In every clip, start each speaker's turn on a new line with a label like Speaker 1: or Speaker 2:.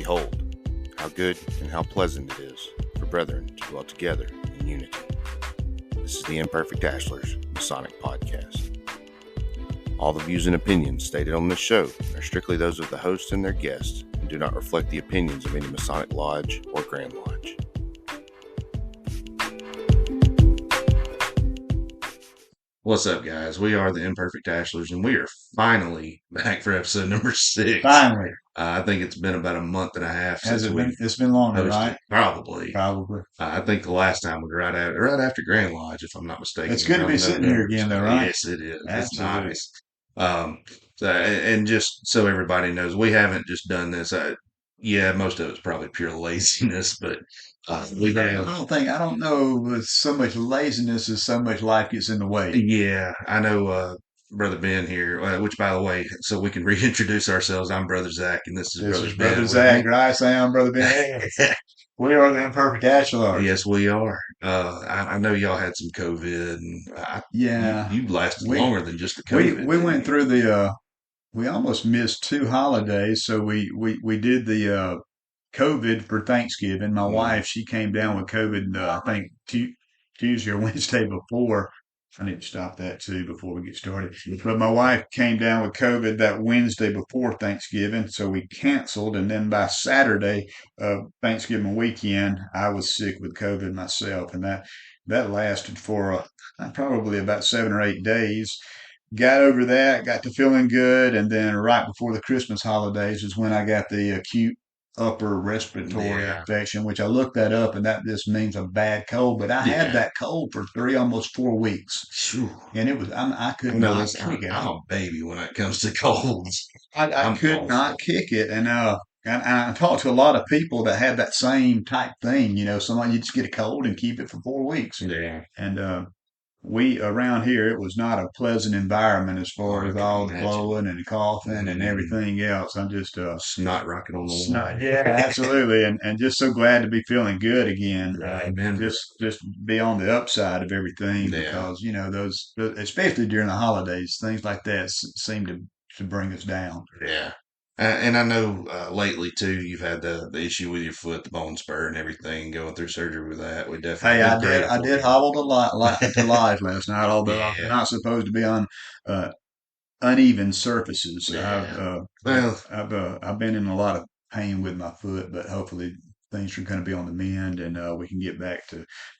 Speaker 1: Behold, how good and how pleasant it is for brethren to dwell together in unity. This is the Imperfect Ashlers Masonic Podcast. All the views and opinions stated on this show are strictly those of the host and their guests and do not reflect the opinions of any Masonic Lodge or Grand Lodge. What's up, guys? We are the Imperfect Ashlers, and we are finally back for episode number 6.
Speaker 2: Finally.
Speaker 1: I think it's been about a month and a half
Speaker 2: Has
Speaker 1: since
Speaker 2: it
Speaker 1: we
Speaker 2: been? It's been longer,
Speaker 1: posted.
Speaker 2: right?
Speaker 1: Probably.
Speaker 2: I
Speaker 1: think the last time was right after Grand Lodge, if I'm not mistaken.
Speaker 2: It's good to be sitting here again, though, right?
Speaker 1: Yes, it is.
Speaker 2: Absolutely.
Speaker 1: It's nice. And just so everybody knows, we haven't just done this. Most of it's probably pure laziness, but we have.
Speaker 2: I don't know with so much laziness as so much life gets in the way.
Speaker 1: Yeah, I know. Brother Ben here, which by the way, so we can reintroduce ourselves. I'm Brother Zach, and this is Brother Ben.
Speaker 2: Zach, right? I'm Brother Ben. We are the Imperfect Ashlers.
Speaker 1: Yes, we are. I know y'all had some COVID, and you lasted longer than just the COVID.
Speaker 2: We went through we almost missed 2 holidays, so we did the COVID for Thanksgiving. My wife, she came down with COVID, I think Tuesday or Wednesday before. I need to stop that too before we get started. But my wife came down with COVID that Wednesday before Thanksgiving, so we canceled. And then by Saturday of Thanksgiving weekend, I was sick with COVID myself, and that lasted for probably about 7 or 8 days. Got over that, got to feeling good, and then right before the Christmas holidays is when I got the acute upper respiratory infection, which I looked that up, and that just means a bad cold. But I had that cold for almost 4 weeks, and it was I could not kick it.
Speaker 1: I'm a baby when it comes to colds.
Speaker 2: I could not kick it, and I talked to a lot of people that had that same type thing. You know, somebody you just get a cold and keep it for 4 weeks.
Speaker 1: Yeah,
Speaker 2: and we around here, it was not a pleasant environment as far as all the blowing and coughing and everything else. I'm just
Speaker 1: snot rocket on the wall.
Speaker 2: Yeah, absolutely, and just so glad to be feeling good again.
Speaker 1: Amen.
Speaker 2: Just be on the upside of everything, because those, especially during the holidays, things like that seem to bring us down.
Speaker 1: Yeah. And I know lately too, you've had the issue with your foot, the bone spur, and everything, going through surgery with that. We definitely.
Speaker 2: Hey, I did hobble to life last night, although I'm not supposed to be on uneven surfaces.
Speaker 1: Yeah.
Speaker 2: I've been in a lot of pain with my foot, but hopefully things are going to be on the mend, and we can get back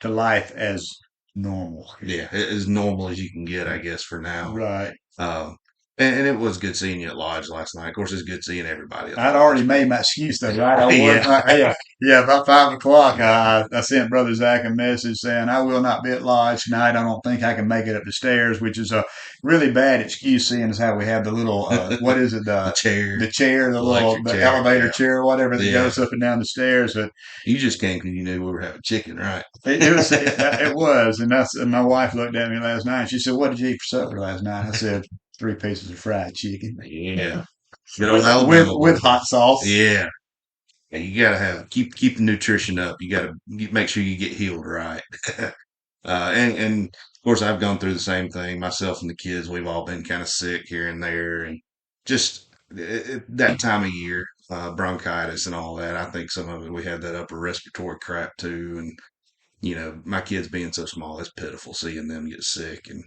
Speaker 2: to life as normal.
Speaker 1: Yeah, as normal as you can get, I guess, for now.
Speaker 2: Right.
Speaker 1: And it was good seeing you at Lodge last night. Of course, it's good seeing everybody.
Speaker 2: I'd already made my excuse, though, right? About 5 o'clock, I sent Brother Zach a message saying, I will not be at Lodge tonight. I don't think I can make it up the stairs, which is a really bad excuse, seeing as how we have the little, what is it?
Speaker 1: The chair.
Speaker 2: The elevator chair or whatever that goes up and down the stairs. But
Speaker 1: you just came because you knew we were having chicken, right?
Speaker 2: It was. And my wife looked at me last night and she said, what did you eat for supper last night? I said, 3 pieces of fried chicken.
Speaker 1: Yeah.
Speaker 2: With hot sauce.
Speaker 1: Yeah. And you gotta keep the nutrition up. You gotta make sure you get healed right. And of course I've gone through the same thing. Myself and the kids, we've all been kind of sick here and there, and just that time of year, bronchitis and all that. I think some of it, we had that upper respiratory crap too, and my kids being so small, it's pitiful seeing them get sick. And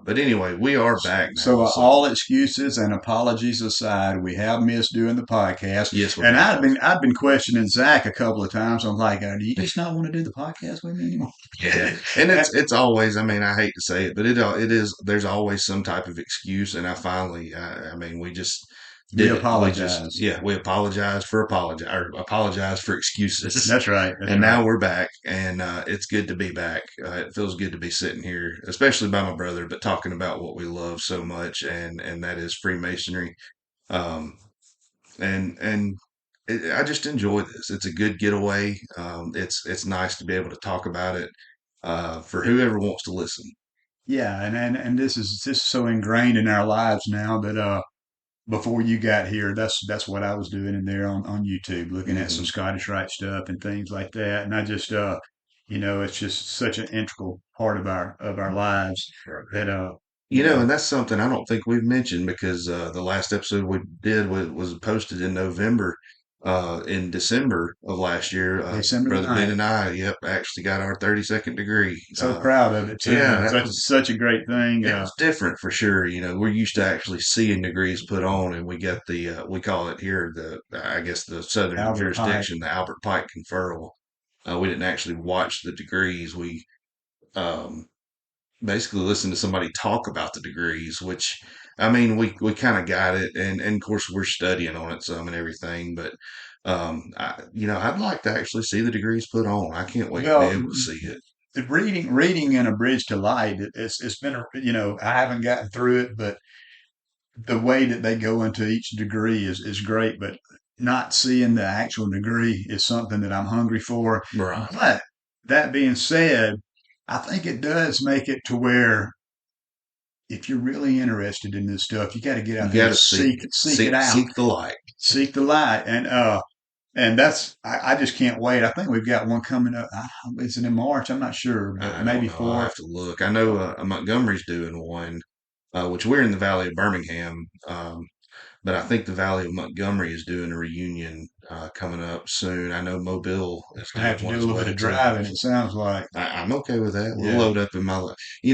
Speaker 1: but anyway, we are back now.
Speaker 2: So all excuses and apologies aside, we have missed doing the podcast.
Speaker 1: Yes,
Speaker 2: and I've been questioning Zach a couple of times. I'm like, do you just not want to do the podcast with me anymore?
Speaker 1: Yeah, and it's always. I mean, I hate to say it, but it is. There's always some type of excuse, and I finally. We just.
Speaker 2: We apologize.
Speaker 1: We apologize for excuses.
Speaker 2: That's right.
Speaker 1: Now we're back, and it's good to be back. It feels good to be sitting here, especially by my brother, but talking about what we love so much, and that is Freemasonry. I just enjoy this. It's a good getaway. It's nice to be able to talk about it for whoever wants to listen.
Speaker 2: Yeah, and this is so ingrained in our lives now that before you got here, that's what I was doing in there on YouTube, looking at some Scottish Rite stuff and things like that. And I just, it's just such an integral part of our lives that,
Speaker 1: and that's something I don't think we've mentioned, because the last episode we did was posted in November. in December of last year,
Speaker 2: December the
Speaker 1: Brother Ben
Speaker 2: 9th.
Speaker 1: and I, yep, actually got our 32nd degree.
Speaker 2: So proud of it too,
Speaker 1: Yeah,
Speaker 2: man. Such a great thing.
Speaker 1: it was different for sure. We're used to actually seeing degrees put on, and we got we call it here I guess the Southern
Speaker 2: Albert Pike.
Speaker 1: jurisdiction, the Albert Pike conferral. We didn't actually watch the degrees. We um, basically listened to somebody talk about the degrees, which I mean, we kind of got it, and of course we're studying on it some and everything, but I'd like to actually see the degrees put on. I can't wait to be
Speaker 2: Well,
Speaker 1: able to see it.
Speaker 2: the reading in A Bridge to Light, it's been I haven't gotten through it, but the way that they go into each degree is great. But not seeing the actual degree is something that I'm hungry for.
Speaker 1: Right.
Speaker 2: But that being said, I think it does make it to where if you're really interested in this stuff, you got to get
Speaker 1: You
Speaker 2: out there
Speaker 1: got
Speaker 2: and
Speaker 1: to seek it.
Speaker 2: seek it out,
Speaker 1: Seek the light.
Speaker 2: seek the light, and that's I just can't wait. I think we've got one coming up. Is it in March? I'm not sure, but
Speaker 1: I don't
Speaker 2: maybe
Speaker 1: know. I'll
Speaker 2: four.
Speaker 1: have to look. I know Montgomery's doing one, which we're in the Valley of Birmingham. But I think the Valley of Montgomery is doing a reunion coming up soon. I know Mobile is
Speaker 2: I have
Speaker 1: doing
Speaker 2: to
Speaker 1: one
Speaker 2: do a
Speaker 1: as
Speaker 2: little bit
Speaker 1: well
Speaker 2: of
Speaker 1: too.
Speaker 2: driving. It sounds like,
Speaker 1: I'm okay with that. We'll
Speaker 2: yeah.
Speaker 1: load up in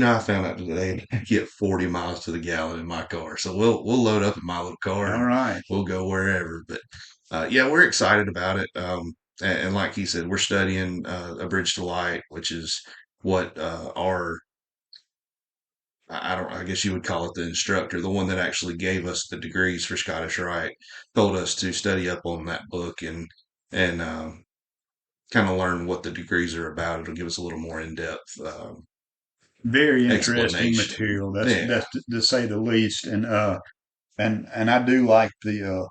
Speaker 1: I found out today I get 40 miles to the gallon in my car, so we'll load up in my little car
Speaker 2: All
Speaker 1: and
Speaker 2: right.
Speaker 1: we'll go wherever. But yeah, we're excited about it. And like he said, we're studying A Bridge to Light, which is what our I don't, I guess you would call it the instructor, the one that actually gave us the degrees for Scottish Rite, told us to study up on that book and kind of learn what the degrees are about. It'll give us a little more in depth
Speaker 2: Very interesting
Speaker 1: explanation.
Speaker 2: material.
Speaker 1: Yeah,
Speaker 2: That's to say the least. And I do like the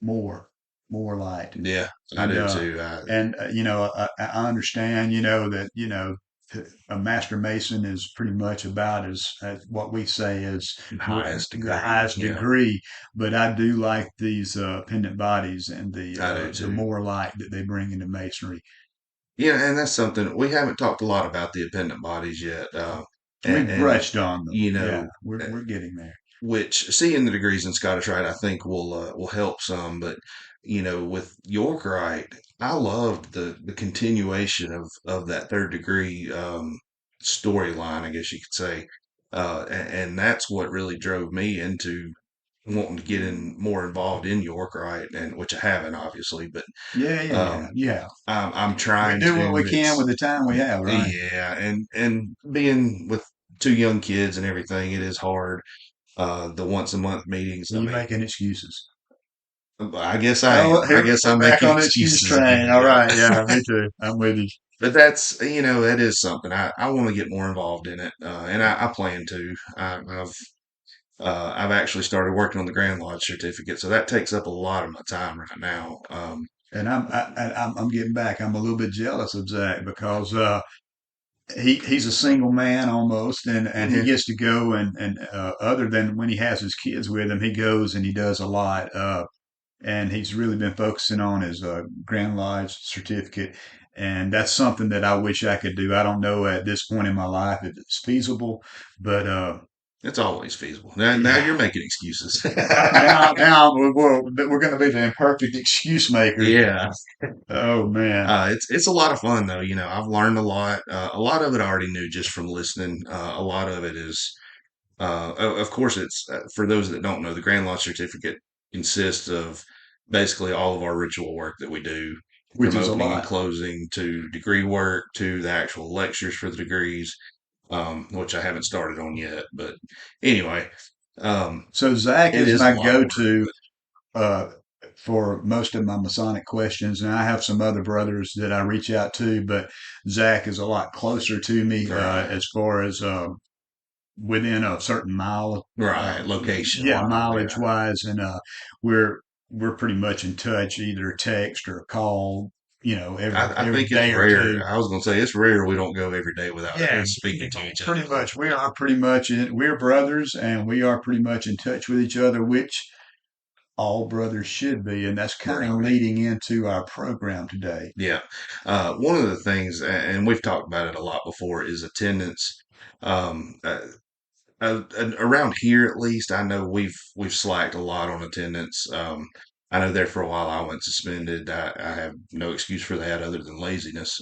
Speaker 2: more light.
Speaker 1: yeah, I
Speaker 2: And
Speaker 1: do too.
Speaker 2: I understand that a master mason is pretty much about as what we say is
Speaker 1: Highest
Speaker 2: the
Speaker 1: degree.
Speaker 2: highest
Speaker 1: Yeah,
Speaker 2: degree. But I do like these pendant bodies and
Speaker 1: I do
Speaker 2: the
Speaker 1: too.
Speaker 2: more light that they bring into masonry.
Speaker 1: Yeah, and that's something we haven't talked a lot about the appendant bodies yet.
Speaker 2: We've
Speaker 1: And
Speaker 2: brushed on them.
Speaker 1: you
Speaker 2: Yeah,
Speaker 1: know,
Speaker 2: we're getting there.
Speaker 1: which seeing the degrees in Scottish Rite, I think will help some. But with York Rite, I loved the continuation of that third degree storyline, I guess you could say, and that's what really drove me into wanting to get in more involved in York Rite, and which I haven't obviously, but
Speaker 2: Yeah,
Speaker 1: um,
Speaker 2: yeah.
Speaker 1: I'm
Speaker 2: We
Speaker 1: trying
Speaker 2: do what we
Speaker 1: to.
Speaker 2: can with
Speaker 1: It's
Speaker 2: the time we have, right?
Speaker 1: yeah, and being with two young kids and everything, it is hard the once a month meetings. I
Speaker 2: You
Speaker 1: mean,
Speaker 2: making excuses.
Speaker 1: I guess I am.
Speaker 2: Oh,
Speaker 1: I
Speaker 2: here
Speaker 1: guess
Speaker 2: we're
Speaker 1: I'm
Speaker 2: back
Speaker 1: making
Speaker 2: on the excuse
Speaker 1: excuses
Speaker 2: train.
Speaker 1: again.
Speaker 2: All
Speaker 1: Yeah.
Speaker 2: right, yeah, me too. I'm with you.
Speaker 1: But that's, that is something I want to get more involved in it. And I plan to. I've actually started working on the Grand Lodge certificate. So that takes up a lot of my time right now.
Speaker 2: And I'm getting back. I'm a little bit jealous of Zach because he's a single man almost, and he
Speaker 1: Yeah,
Speaker 2: gets to go and other than when he has his kids with him, he goes and he does a lot. And he's really been focusing on his Grand Lodge certificate. And that's something that I wish I could do. I don't know at this point in my life if it's feasible, but
Speaker 1: it's always feasible. Now
Speaker 2: yeah.
Speaker 1: you're making excuses.
Speaker 2: Now we're going to be the imperfect excuse makers.
Speaker 1: Yeah.
Speaker 2: Oh man,
Speaker 1: It's a lot of fun though. I've learned a lot. A lot of it I already knew just from listening. A lot of it is of course, it's for those that don't know, the Grand Lodge certificate consists of basically all of our ritual work that we do,
Speaker 2: which
Speaker 1: from
Speaker 2: is a
Speaker 1: opening and
Speaker 2: lot.
Speaker 1: closing to degree work to the actual lectures for the degrees, which I haven't started on yet. But anyway, um,
Speaker 2: So Zach
Speaker 1: it
Speaker 2: is
Speaker 1: is a
Speaker 2: my
Speaker 1: lot of work.
Speaker 2: go-to uh, for most of my Masonic questions, and I have some other brothers that I reach out to, but Zach is a lot closer to me
Speaker 1: Right,
Speaker 2: as far as within a certain mile,
Speaker 1: right, location
Speaker 2: yeah,
Speaker 1: wise,
Speaker 2: mileage
Speaker 1: yeah.
Speaker 2: wise, and we're we're pretty much in touch, either text or call,
Speaker 1: I
Speaker 2: every
Speaker 1: think it's
Speaker 2: day or
Speaker 1: rare.
Speaker 2: two.
Speaker 1: I was going to say it's rare we don't go every day without
Speaker 2: Yeah,
Speaker 1: speaking to each other.
Speaker 2: pretty much. We are pretty much we're brothers, and we are pretty much in touch with each other, which all brothers should be, and that's kind of
Speaker 1: Right.
Speaker 2: leading into our program today.
Speaker 1: Yeah. One of the things, and we've talked about it a lot before, is attendance. Um, around here, at least, I know we've slacked a lot on attendance. I know there for a while I went suspended. I have no excuse for that other than laziness.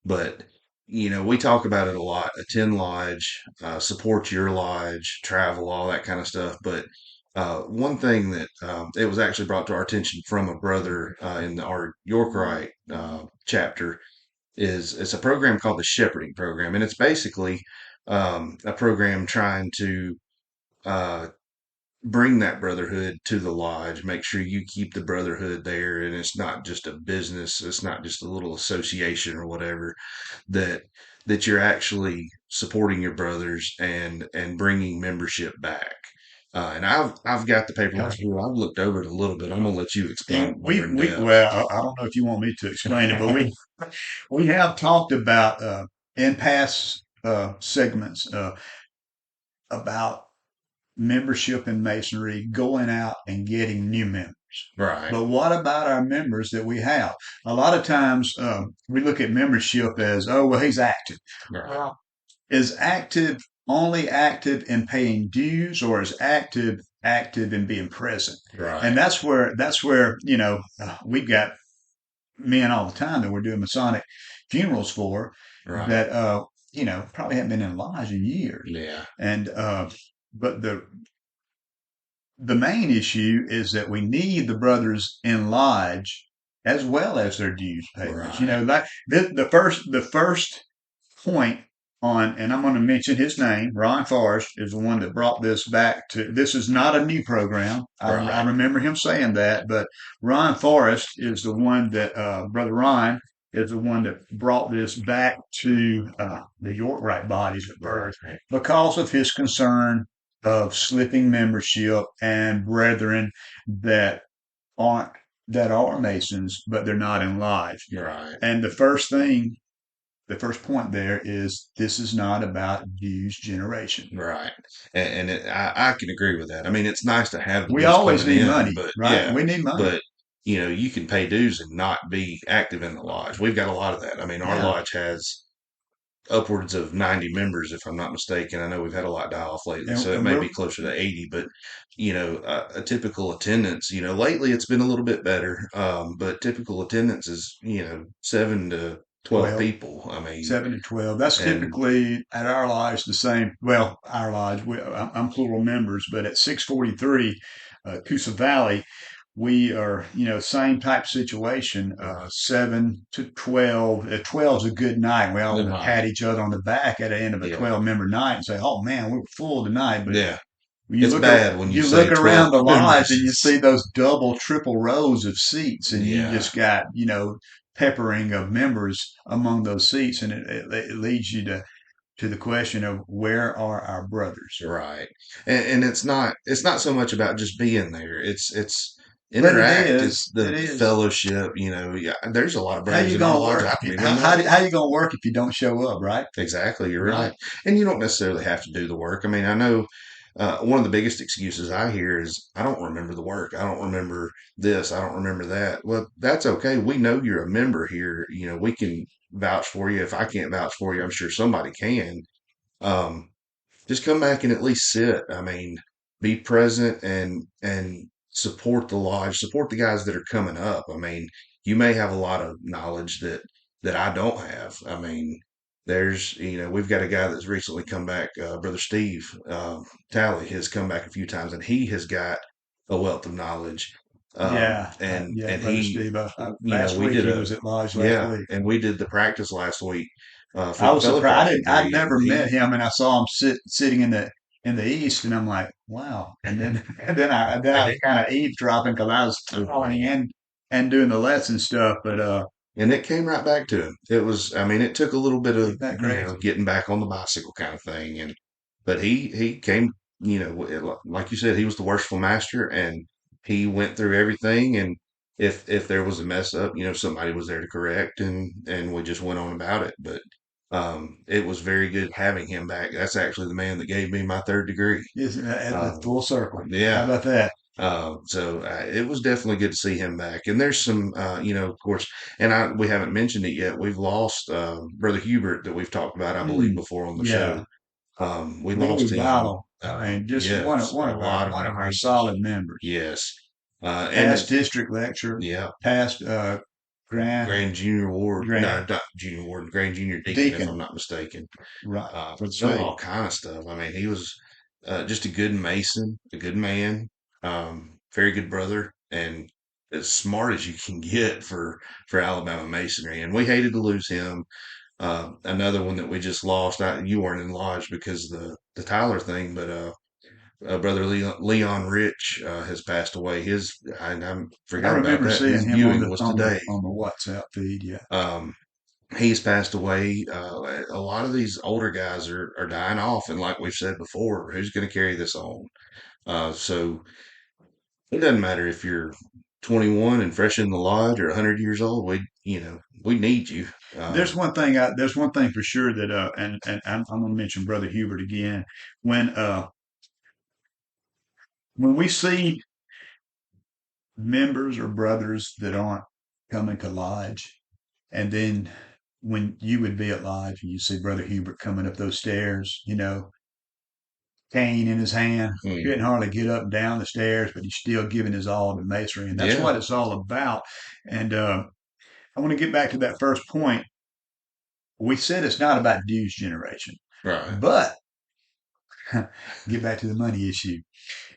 Speaker 1: But we talk about it a lot. Attend lodge, support your lodge, travel, all that kind of stuff. But one thing that it was actually brought to our attention from a brother in our Yorkright chapter is it's a program called the Shepherding Program, and it's basically a program trying to uh, bring that brotherhood to the lodge, make sure you keep the brotherhood there, and it's not just a business, it's not just a little association or whatever that you're actually supporting your brothers and bringing membership back. And I've got the paperwork here. I've looked over it a little bit. I'm gonna let you explain
Speaker 2: And
Speaker 1: it more in depth.
Speaker 2: well, I don't know if you want me to explain it, but we have talked about in past segments about membership in Masonry going out and getting new members.
Speaker 1: Right,
Speaker 2: But what about our members that we have? A lot of times we look at membership as, oh, well, he's active.
Speaker 1: right,
Speaker 2: Well, is active only active in paying dues, or is active in being present? And
Speaker 1: right,
Speaker 2: that's where we've got men all the time that we're doing Masonic funerals for
Speaker 1: right.
Speaker 2: that probably haven't been in lodge in years.
Speaker 1: Yeah,
Speaker 2: And but the main issue is that we need the brothers in lodge as well as their dues payments.
Speaker 1: right.
Speaker 2: Like the first point on, and I'm going to mention his name. Ron Forrest is the one that brought this back to. This is not a new program. I
Speaker 1: Right,
Speaker 2: remember him saying that, but Ron Forrest is the one that Brother Ron is the one that brought this back to the Yorkright bodies at birth
Speaker 1: right,
Speaker 2: because of his concern of slipping membership and brethren that aren't that are Masons, but they're not in lodge.
Speaker 1: right,
Speaker 2: And the first point there is this is not about dues generation.
Speaker 1: right. I can agree with that. I mean, it's nice to have the
Speaker 2: We
Speaker 1: dues
Speaker 2: always
Speaker 1: coming
Speaker 2: need
Speaker 1: in,
Speaker 2: money,
Speaker 1: but
Speaker 2: right?
Speaker 1: yeah,
Speaker 2: We need money.
Speaker 1: but you can pay dues and not be active in the lodge. We've got a lot of that. I mean, our
Speaker 2: Yeah.
Speaker 1: lodge has upwards of 90 members, if I'm not mistaken. I know we've had a lot die off lately, so it
Speaker 2: And
Speaker 1: may
Speaker 2: we're
Speaker 1: be closer to 80, but a typical attendance, lately it's been a little bit better. But typical attendance is, 7 to 12
Speaker 2: 12,
Speaker 1: people. I mean,
Speaker 2: 7 to 12. That's
Speaker 1: and
Speaker 2: typically at our lodge the same. Well, our lodge, I'm plural members, but at 643 Coosa Valley, we are, same type situation, 7 to 12. 12 is a good night. We all
Speaker 1: right.
Speaker 2: pat each other on the back at the end of a
Speaker 1: Yeah.
Speaker 2: 12 member night and say, oh man, we were full tonight. But
Speaker 1: Yeah.
Speaker 2: you
Speaker 1: It's
Speaker 2: look,
Speaker 1: bad when you
Speaker 2: you
Speaker 1: say
Speaker 2: look
Speaker 1: 12
Speaker 2: around the lodge and you
Speaker 1: members.
Speaker 2: see those double, triple rows of seats, and you
Speaker 1: Yeah.
Speaker 2: just got, peppering of members among those seats. And it leads you to the question of where are our brothers?
Speaker 1: Right. And it's not so much about just being there. It's
Speaker 2: But it
Speaker 1: interact. It's
Speaker 2: is, it
Speaker 1: the
Speaker 2: is.
Speaker 1: fellowship. Yeah, there's a lot of
Speaker 2: How
Speaker 1: brothers
Speaker 2: you
Speaker 1: in our
Speaker 2: gonna
Speaker 1: lodge
Speaker 2: work?
Speaker 1: I don't even know.
Speaker 2: How you gonna work if you don't show up, right?
Speaker 1: Exactly, you're
Speaker 2: Right.
Speaker 1: right. And you don't necessarily have to do the work. I mean, I know one of the biggest excuses I hear is, I don't remember the work. I don't remember this. I don't remember that. Well, that's okay. We know you're a member here. We can vouch for you. If I can't vouch for you, I'm sure somebody can. Um, just come back and at least sit. I mean, be present and support the lodge, support the guys that are coming up. I mean, you may have a lot of knowledge that I don't have. I mean, we've got a guy that's recently come back, Brother Steve Talley has come back a few times, and he has got a wealth of knowledge.
Speaker 2: Yeah.
Speaker 1: And
Speaker 2: Brother
Speaker 1: he,
Speaker 2: Steve. Last
Speaker 1: we
Speaker 2: week
Speaker 1: did
Speaker 2: he
Speaker 1: a
Speaker 2: was at lodge last
Speaker 1: yeah,
Speaker 2: week.
Speaker 1: and we did the practice last week for
Speaker 2: I
Speaker 1: the
Speaker 2: was
Speaker 1: fellow
Speaker 2: surprised. I'd
Speaker 1: degree, and
Speaker 2: never met
Speaker 1: he
Speaker 2: him, and I saw him sitting in the east, and I'm like, wow. And then and then I was kind of eavesdropping because I was calling in and doing the lesson stuff. But
Speaker 1: And it came right back to him. I mean, it took a little bit of,
Speaker 2: isn't that crazy?
Speaker 1: getting back on the bicycle kind of thing. But he came, like you said, he was the worshipful master and he went through everything. And if there was a mess up, somebody was there to correct and we just went on about it. But, it was very good having him back. That's actually the man that gave me my third degree.
Speaker 2: Isn't that the
Speaker 1: Um,
Speaker 2: full circle? How
Speaker 1: yeah.
Speaker 2: about that?
Speaker 1: So it was definitely good to see him back. And there's some, of course, and we haven't mentioned it yet. We've lost Brother Hubert that we've talked about, I believe,
Speaker 2: Mm,
Speaker 1: before on the
Speaker 2: yeah,
Speaker 1: show. We
Speaker 2: Billy
Speaker 1: lost him.
Speaker 2: Battle. I mean, just
Speaker 1: Yes,
Speaker 2: one
Speaker 1: a
Speaker 2: of our
Speaker 1: lot of
Speaker 2: one of our
Speaker 1: memories.
Speaker 2: solid members.
Speaker 1: Yes. And
Speaker 2: Past
Speaker 1: it's,
Speaker 2: district lecturer,
Speaker 1: yeah,
Speaker 2: past grand
Speaker 1: Grand Junior Ward,
Speaker 2: grand
Speaker 1: no, not Junior Ward, Grand Junior Deacon, if I'm
Speaker 2: deacon,
Speaker 1: not mistaken.
Speaker 2: right, for the
Speaker 1: Done
Speaker 2: state.
Speaker 1: all kind of stuff. I mean, he was just a good Mason, a good man, very good brother, and as smart as you can get for Alabama Masonry. And we hated to lose him. Another one that we just lost. You weren't in lodge because of the Tyler thing, but brother Leon Rich has passed away. I
Speaker 2: I
Speaker 1: forgot about
Speaker 2: remember
Speaker 1: that.
Speaker 2: seeing
Speaker 1: His
Speaker 2: him on
Speaker 1: viewing
Speaker 2: the
Speaker 1: was today.
Speaker 2: WhatsApp feed. Yeah,
Speaker 1: Um, he's passed away. A lot of these older guys are dying off, and like we've said before, who's going to carry this on? So it doesn't matter if you're 21 and fresh in the lodge or 100 years old. We need you.
Speaker 2: there's one thing for sure that and I'm going to mention Brother Hubert again. When uh when we see members or brothers that aren't coming to lodge, and then when you would be at lodge and you see Brother Hubert coming up those stairs, cane in his hand,
Speaker 1: Mm,
Speaker 2: couldn't hardly get up and down the stairs, but he's still giving his all to masonry, and that's
Speaker 1: yeah,
Speaker 2: what it's all about. And I want to get back to that first point. We said it's not about dues generation,
Speaker 1: right.
Speaker 2: but get back to the money issue.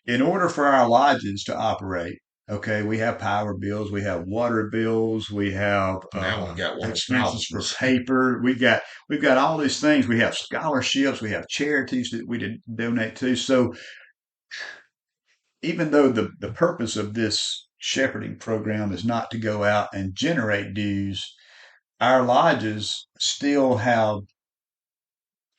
Speaker 2: In order for our lodges to operate, okay, we have power bills, we have water bills, we have
Speaker 1: Now we got one of
Speaker 2: expenses for
Speaker 1: thousands.
Speaker 2: paper. We've got all these things. We have scholarships, we have charities that we did donate to. So even though the purpose of this shepherding program is not to go out and generate dues, our lodges still have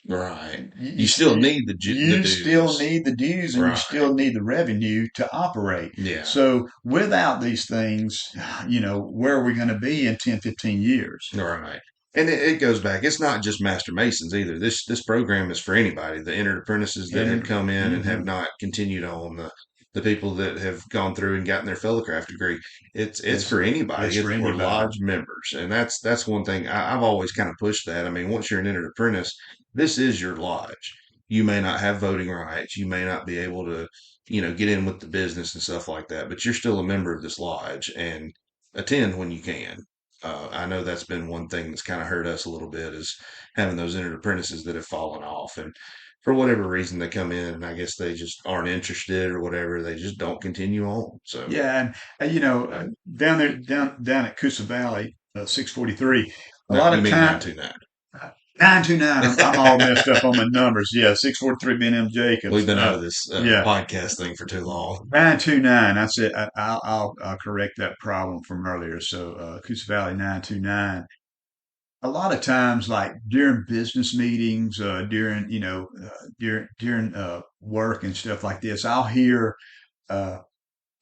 Speaker 1: Right.
Speaker 2: you,
Speaker 1: You still need the
Speaker 2: you still
Speaker 1: dues.
Speaker 2: need the dues and you
Speaker 1: Right.
Speaker 2: still need the revenue to operate.
Speaker 1: Yeah.
Speaker 2: So without these things, where are we going to be in 10, 15 years?
Speaker 1: Right. And it goes back. It's not just Master Masons either. This program is for anybody. The entered apprentices that have
Speaker 2: And
Speaker 1: come in and have
Speaker 2: mhm,
Speaker 1: not continued on, the people that have gone through and gotten their fellowcraft degree. It's
Speaker 2: it's
Speaker 1: for anybody.
Speaker 2: it's
Speaker 1: It's
Speaker 2: for
Speaker 1: for
Speaker 2: anybody.
Speaker 1: lodge members, and that's one thing I've always kind of pushed that. I mean, once you're an entered apprentice, this is your lodge. You may not have voting rights. You may not be able to, get in with the business and stuff like that, but you're still a member of this lodge and attend when you can. I know that's been one thing that's kind of hurt us a little bit is having those entered apprentices that have fallen off. And for whatever reason, they come in and I guess they just aren't interested or whatever. They just don't continue on. So
Speaker 2: Yeah, and down there, down at Coosa Valley, 643, a
Speaker 1: now
Speaker 2: lot
Speaker 1: you
Speaker 2: of
Speaker 1: mean
Speaker 2: time
Speaker 1: 929.
Speaker 2: 929. I'm all messed up on my numbers. Yeah, 643 Ben M Jacobs.
Speaker 1: We've been out of this
Speaker 2: Yeah,
Speaker 1: podcast thing for too long.
Speaker 2: 929. I said I'll correct that problem from earlier. So Coosa Valley 929. A lot of times, like during business meetings, during work and stuff like this, I'll hear uh,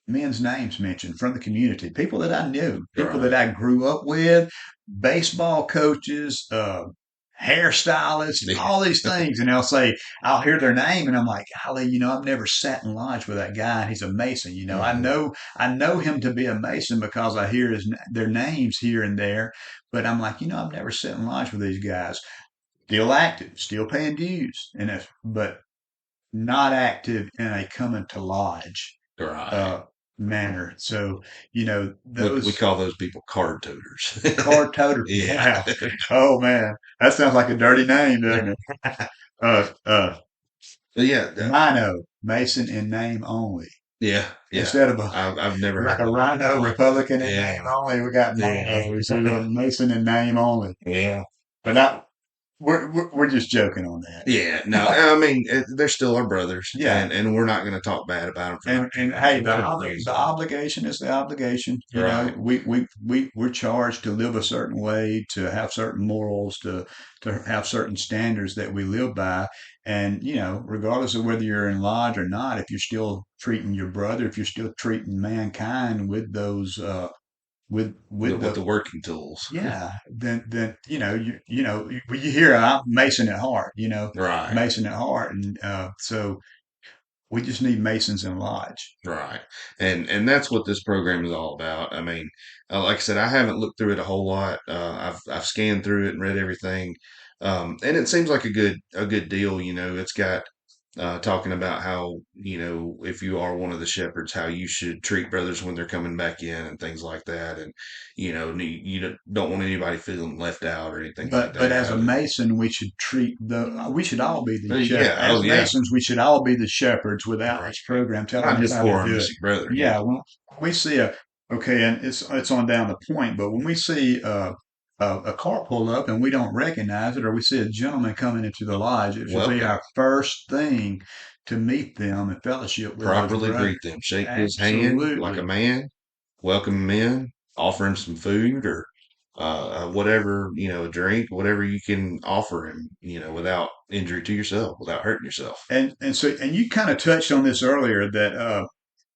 Speaker 2: men's names mentioned from the community, people that I knew, people that
Speaker 1: Right.
Speaker 2: I grew up with, baseball coaches, hairstylists,
Speaker 1: Yeah.
Speaker 2: all these things. And I'll hear their name and I'm like, golly, I've never sat in lodge with that guy. And he's a Mason.
Speaker 1: Mhm.
Speaker 2: I know him to be a Mason because I hear their names here and there. But I'm like, I've never sat in lodge with these guys. Still active, still paying dues, but not active in a coming to lodge
Speaker 1: Right.
Speaker 2: uh, manner. So,
Speaker 1: We
Speaker 2: those
Speaker 1: call those people card toters.
Speaker 2: card toter.
Speaker 1: Yeah.
Speaker 2: Yeah. Oh man, that sounds like a dirty name, doesn't it? Uh, uh,
Speaker 1: But yeah,
Speaker 2: Rhino Mason in name only
Speaker 1: yeah, yeah.
Speaker 2: instead of a
Speaker 1: I've never
Speaker 2: like
Speaker 1: heard
Speaker 2: a
Speaker 1: that
Speaker 2: Rhino
Speaker 1: before.
Speaker 2: Republican in name
Speaker 1: Yeah.
Speaker 2: only. We got
Speaker 1: Yeah.
Speaker 2: Rhino. So we're Mason in name only.
Speaker 1: Yeah.
Speaker 2: But not we're just joking on that.
Speaker 1: Yeah, no, I mean they're still our brothers,
Speaker 2: Yeah,
Speaker 1: and we're not going to talk bad about them for not
Speaker 2: and
Speaker 1: being
Speaker 2: hey,
Speaker 1: for whatever
Speaker 2: the
Speaker 1: reason.
Speaker 2: obligation is the obligation.
Speaker 1: Right.
Speaker 2: We're charged to live a certain way, to have certain morals, to have certain standards that we live by. And regardless of whether you're in lodge or not, if you're still treating your brother, if you're still treating mankind with those with
Speaker 1: With
Speaker 2: the
Speaker 1: the working tools.
Speaker 2: yeah, then you hear I'm Mason at heart,
Speaker 1: Right.
Speaker 2: Mason at heart, and so we just need Masons in lodge.
Speaker 1: Right. And that's what this program is all about. I mean, like I said, I haven't looked through it a whole lot. I've scanned through it and read everything. And it seems like a good deal. It's got talking about how, if you are one of the shepherds, how you should treat brothers when they're coming back in and things like that. And, you don't want anybody feeling left out or anything like
Speaker 2: But
Speaker 1: that.
Speaker 2: as a Mason, we should treet the we should all be the shepherd.
Speaker 1: Yeah. Oh,
Speaker 2: As
Speaker 1: yeah.
Speaker 2: Masons, we should all be the shepherds without
Speaker 1: Right.
Speaker 2: this program telling
Speaker 1: Not
Speaker 2: us
Speaker 1: just
Speaker 2: how
Speaker 1: for
Speaker 2: to
Speaker 1: our
Speaker 2: do it.
Speaker 1: mystic brethren. Yeah.
Speaker 2: Yeah, well, we see a okay, and it's on down the point, but when we see a car pull up and we don't recognize it, or we see a gentleman coming into the lodge, it should be
Speaker 1: Welcome.
Speaker 2: our first thing to meet them and fellowship with those
Speaker 1: Properly
Speaker 2: brothers.
Speaker 1: greet them. Shake his hand like a
Speaker 2: Absolutely.
Speaker 1: man. Welcome him in. Offer him some food or whatever, a drink, whatever you can offer him, without injury to yourself, without hurting yourself.
Speaker 2: And you kind of touched on this earlier that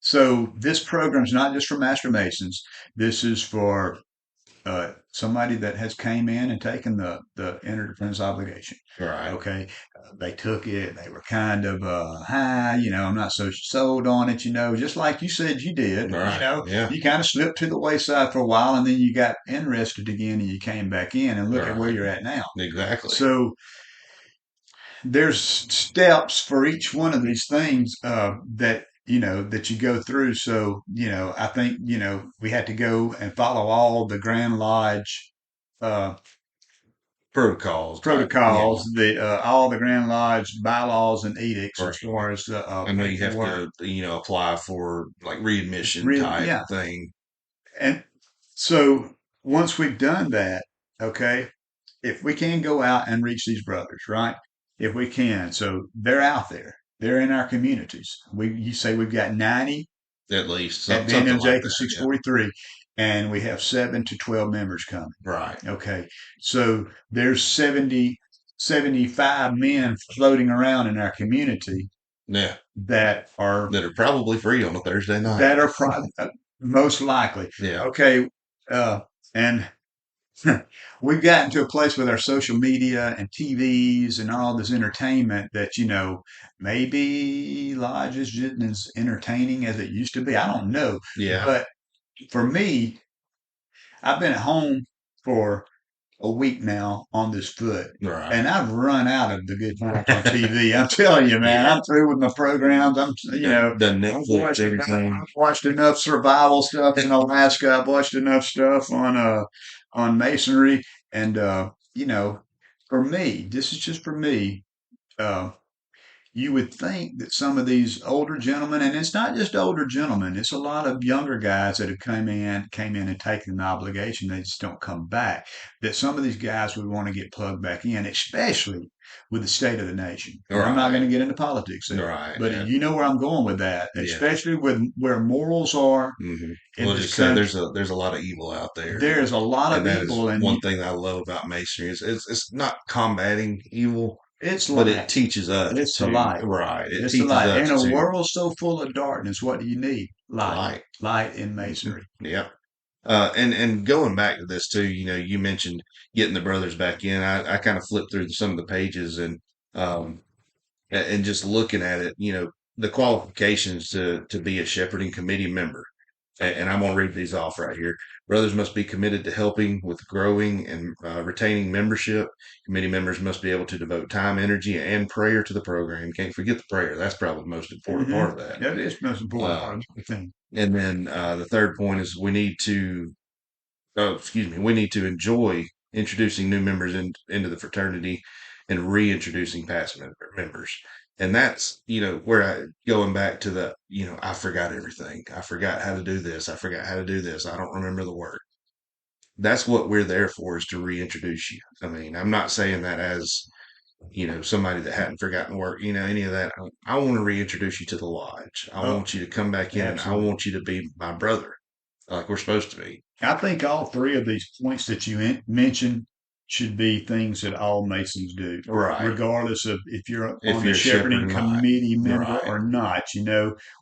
Speaker 2: so this program is not just for Master Masons. This is for somebody that has came in and taken the interdependence obligation.
Speaker 1: Right.
Speaker 2: Okay, they took it. They were kind of high. I'm not so sold on it. Just like you said you did.
Speaker 1: Right. Yeah.
Speaker 2: You kind of slipped to the wayside for a while, and then you got interested again, and you came back in, and look at where
Speaker 1: Right.
Speaker 2: you're at now.
Speaker 1: Exactly.
Speaker 2: So there's steps for each one of these things that you go through. So I think we had to go and follow all the Grand Lodge uh,
Speaker 1: Protocols type. Yeah.
Speaker 2: protocols, the all the Grand Lodge bylaws and edicts
Speaker 1: Right.
Speaker 2: as far as the
Speaker 1: I know you have
Speaker 2: paperwork.
Speaker 1: to, apply for like readmission type
Speaker 2: Yeah,
Speaker 1: thing.
Speaker 2: and so once we've done that, okay, if we can go out and reach these brothers, right? If we can, so they're out there, they're in our communities. You say we've got 90
Speaker 1: At least
Speaker 2: at
Speaker 1: something
Speaker 2: Daniel
Speaker 1: like
Speaker 2: Jacobs
Speaker 1: that. Yeah.
Speaker 2: 643, and we have 7 to 12 members coming.
Speaker 1: Right.
Speaker 2: Okay, so there's 75 men floating around in our community
Speaker 1: Yeah.
Speaker 2: that are
Speaker 1: That are probably free on a Thursday night.
Speaker 2: that are most likely.
Speaker 1: Yeah.
Speaker 2: Okay, and we've gotten to a place with our social media and TVs and all this entertainment that, maybe Lodge isn't as entertaining as it used to be. I don't know.
Speaker 1: Yeah.
Speaker 2: But for me, I've been at home for a week now on this foot.
Speaker 1: Right.
Speaker 2: And I've run out of the good times on TV. I'm telling you, man,
Speaker 1: Yeah.
Speaker 2: I'm through with my programs.
Speaker 1: The Netflix, everything.
Speaker 2: I've watched enough survival stuff in Alaska. I've watched enough stuff on masonry. And for me, this is just for me. Uh, you would think that some of these older gentlemen, and it's not just older gentlemen, it's a lot of younger guys that have came in and taken the obligation, they just don't come back. That some of these guys would want to get plugged back in, especially with the state of the nation. And I'm not going
Speaker 1: Right.
Speaker 2: to get into politics there,
Speaker 1: Right.
Speaker 2: but
Speaker 1: Yeah.
Speaker 2: you know where I'm going with that,
Speaker 1: Yeah.
Speaker 2: especially with where morals are
Speaker 1: Hmm.
Speaker 2: in
Speaker 1: We'll
Speaker 2: this
Speaker 1: just say
Speaker 2: country.
Speaker 1: there's a lot of evil out there,
Speaker 2: There's a lot
Speaker 1: and
Speaker 2: of
Speaker 1: that is
Speaker 2: evil, and
Speaker 1: one thing that I love about masonry is it's not combating evil,
Speaker 2: it's
Speaker 1: but it
Speaker 2: light.
Speaker 1: teaches us
Speaker 2: It's the
Speaker 1: to
Speaker 2: light.
Speaker 1: right. It
Speaker 2: It's the
Speaker 1: teaches
Speaker 2: light. In
Speaker 1: us
Speaker 2: a
Speaker 1: to
Speaker 2: world so full of darkness, what do you need? Light.
Speaker 1: light.
Speaker 2: Light in
Speaker 1: Hmm.
Speaker 2: masonry.
Speaker 1: Yeah. And going back to this too, you mentioned getting the brothers back in. I kind of flipped through some of the pages um, and just looking at it, the qualifications to be a shepherding committee member. And I'm going to read these off right here. Brothers must be committed to helping with growing and retaining membership. Committee members must be able to devote time, energy, and prayer to the program. Can't forget the prayer. That's probably the most important part of that.
Speaker 2: That is the most important part
Speaker 1: Um,
Speaker 2: of the thing.
Speaker 1: and then the third point is we need to enjoy introducing new members into the fraternity and reintroducing past members. And that's, where going back to I forgot everything. I forgot how to do this. I forgot how to do this. I don't remember the word. That's what we're there for, is to reintroduce you. I mean, I'm not saying that as, somebody that hadn't forgotten the word, any of that. I want to reintroduce you to the lodge. I
Speaker 2: Oh,
Speaker 1: want you to come back in and I
Speaker 2: absolutely.
Speaker 1: want you to be my brother like we're supposed to be.
Speaker 2: I think all three of these points that you mentioned should be things that all Masons do,
Speaker 1: Right.
Speaker 2: regardless of if you're
Speaker 1: If
Speaker 2: on the
Speaker 1: you're a shepherd
Speaker 2: shepherding
Speaker 1: or not.
Speaker 2: committee member
Speaker 1: Right.
Speaker 2: or not.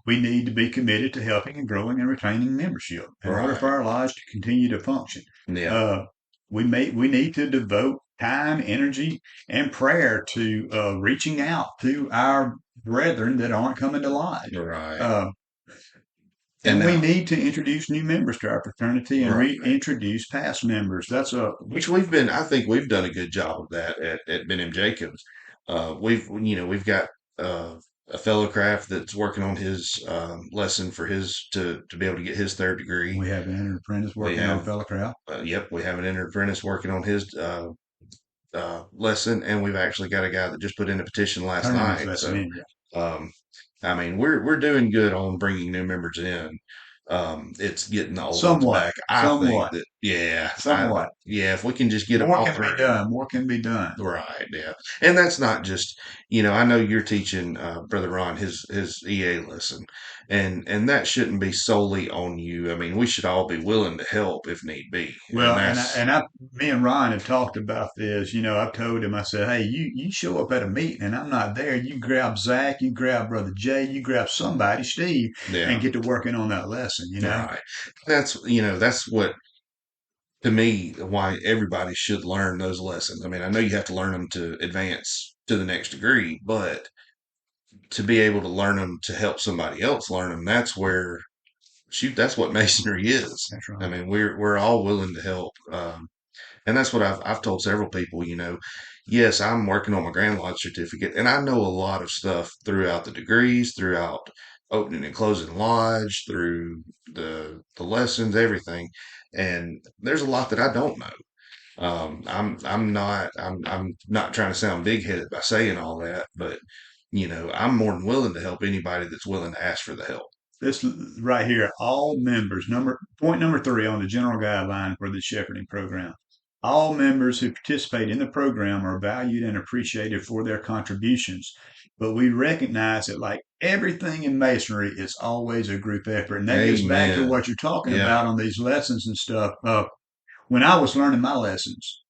Speaker 2: We need to be committed to helping and growing and retaining membership in order for
Speaker 1: Right.
Speaker 2: our lodge to continue to function.
Speaker 1: Yeah.
Speaker 2: Uh, we need to devote time, energy, and prayer to reaching out to our brethren that aren't coming to lodge.
Speaker 1: Right.
Speaker 2: Uh,
Speaker 1: And
Speaker 2: and we
Speaker 1: now,
Speaker 2: need to introduce new members to our fraternity and
Speaker 1: right.
Speaker 2: reintroduce past members.
Speaker 1: Which I think we've done a good job of that at Ben M. Jacobs. We've got a fellow craft that's working on his lesson for his to be able to get his third degree.
Speaker 2: We have an entered apprentice
Speaker 1: We
Speaker 2: working on
Speaker 1: have,
Speaker 2: fellow crowd.
Speaker 1: yep, we have an entered apprentice working on his lesson, and we've actually got a guy that just put in a petition last
Speaker 2: Turning his
Speaker 1: night.
Speaker 2: lesson
Speaker 1: So,
Speaker 2: in, yeah.
Speaker 1: um, I mean, we're doing good on bringing new members in. It's getting the old ones
Speaker 2: Somewhat,
Speaker 1: back. I think
Speaker 2: somewhat,
Speaker 1: that, yeah,
Speaker 2: somewhat.
Speaker 1: yeah, if we can just get them
Speaker 2: More
Speaker 1: all
Speaker 2: can be
Speaker 1: through.
Speaker 2: done. More can be done.
Speaker 1: Right, yeah. And that's not just, I know you're teaching Brother Ron his EA lesson, and that shouldn't be solely on you. I mean, we should all be willing to help if need be. And
Speaker 2: Well,
Speaker 1: that's
Speaker 2: me and Ryan have talked about this. I've told him, I said, hey, you show up at a meeting and I'm not there. You grab Zach, you grab Brother Jay, you grab somebody, Steve, and
Speaker 1: yeah,
Speaker 2: get to working on that lesson.
Speaker 1: right. That's what, to me, why everybody should learn those lessons. I mean, I know you have to learn them to advance to the next degree, but to be able to learn them to help somebody else learn them, that's where, shoot, that's what masonry is.
Speaker 2: That's
Speaker 1: I
Speaker 2: right.
Speaker 1: mean, we're all willing to help, and that's what I've told several people. Yes, I'm working on my Grand Lodge certificate, and I know a lot of stuff throughout the degrees, throughout opening and closing lodge, through the lessons, everything. And there's a lot that I don't know. I'm not trying to sound big headed by saying all that, but I'm more than willing to help anybody that's willing to ask for the help.
Speaker 2: This right here, all members, point number 3 on the general guideline for the shepherding program. All members who participate in the program are valued and appreciated for their contributions, but we recognize that, like everything in masonry, it's always a group effort. And that gets back to
Speaker 1: Amen.
Speaker 2: what you're talking
Speaker 1: Yeah.
Speaker 2: about on these lessons and stuff. When I was learning my lessons,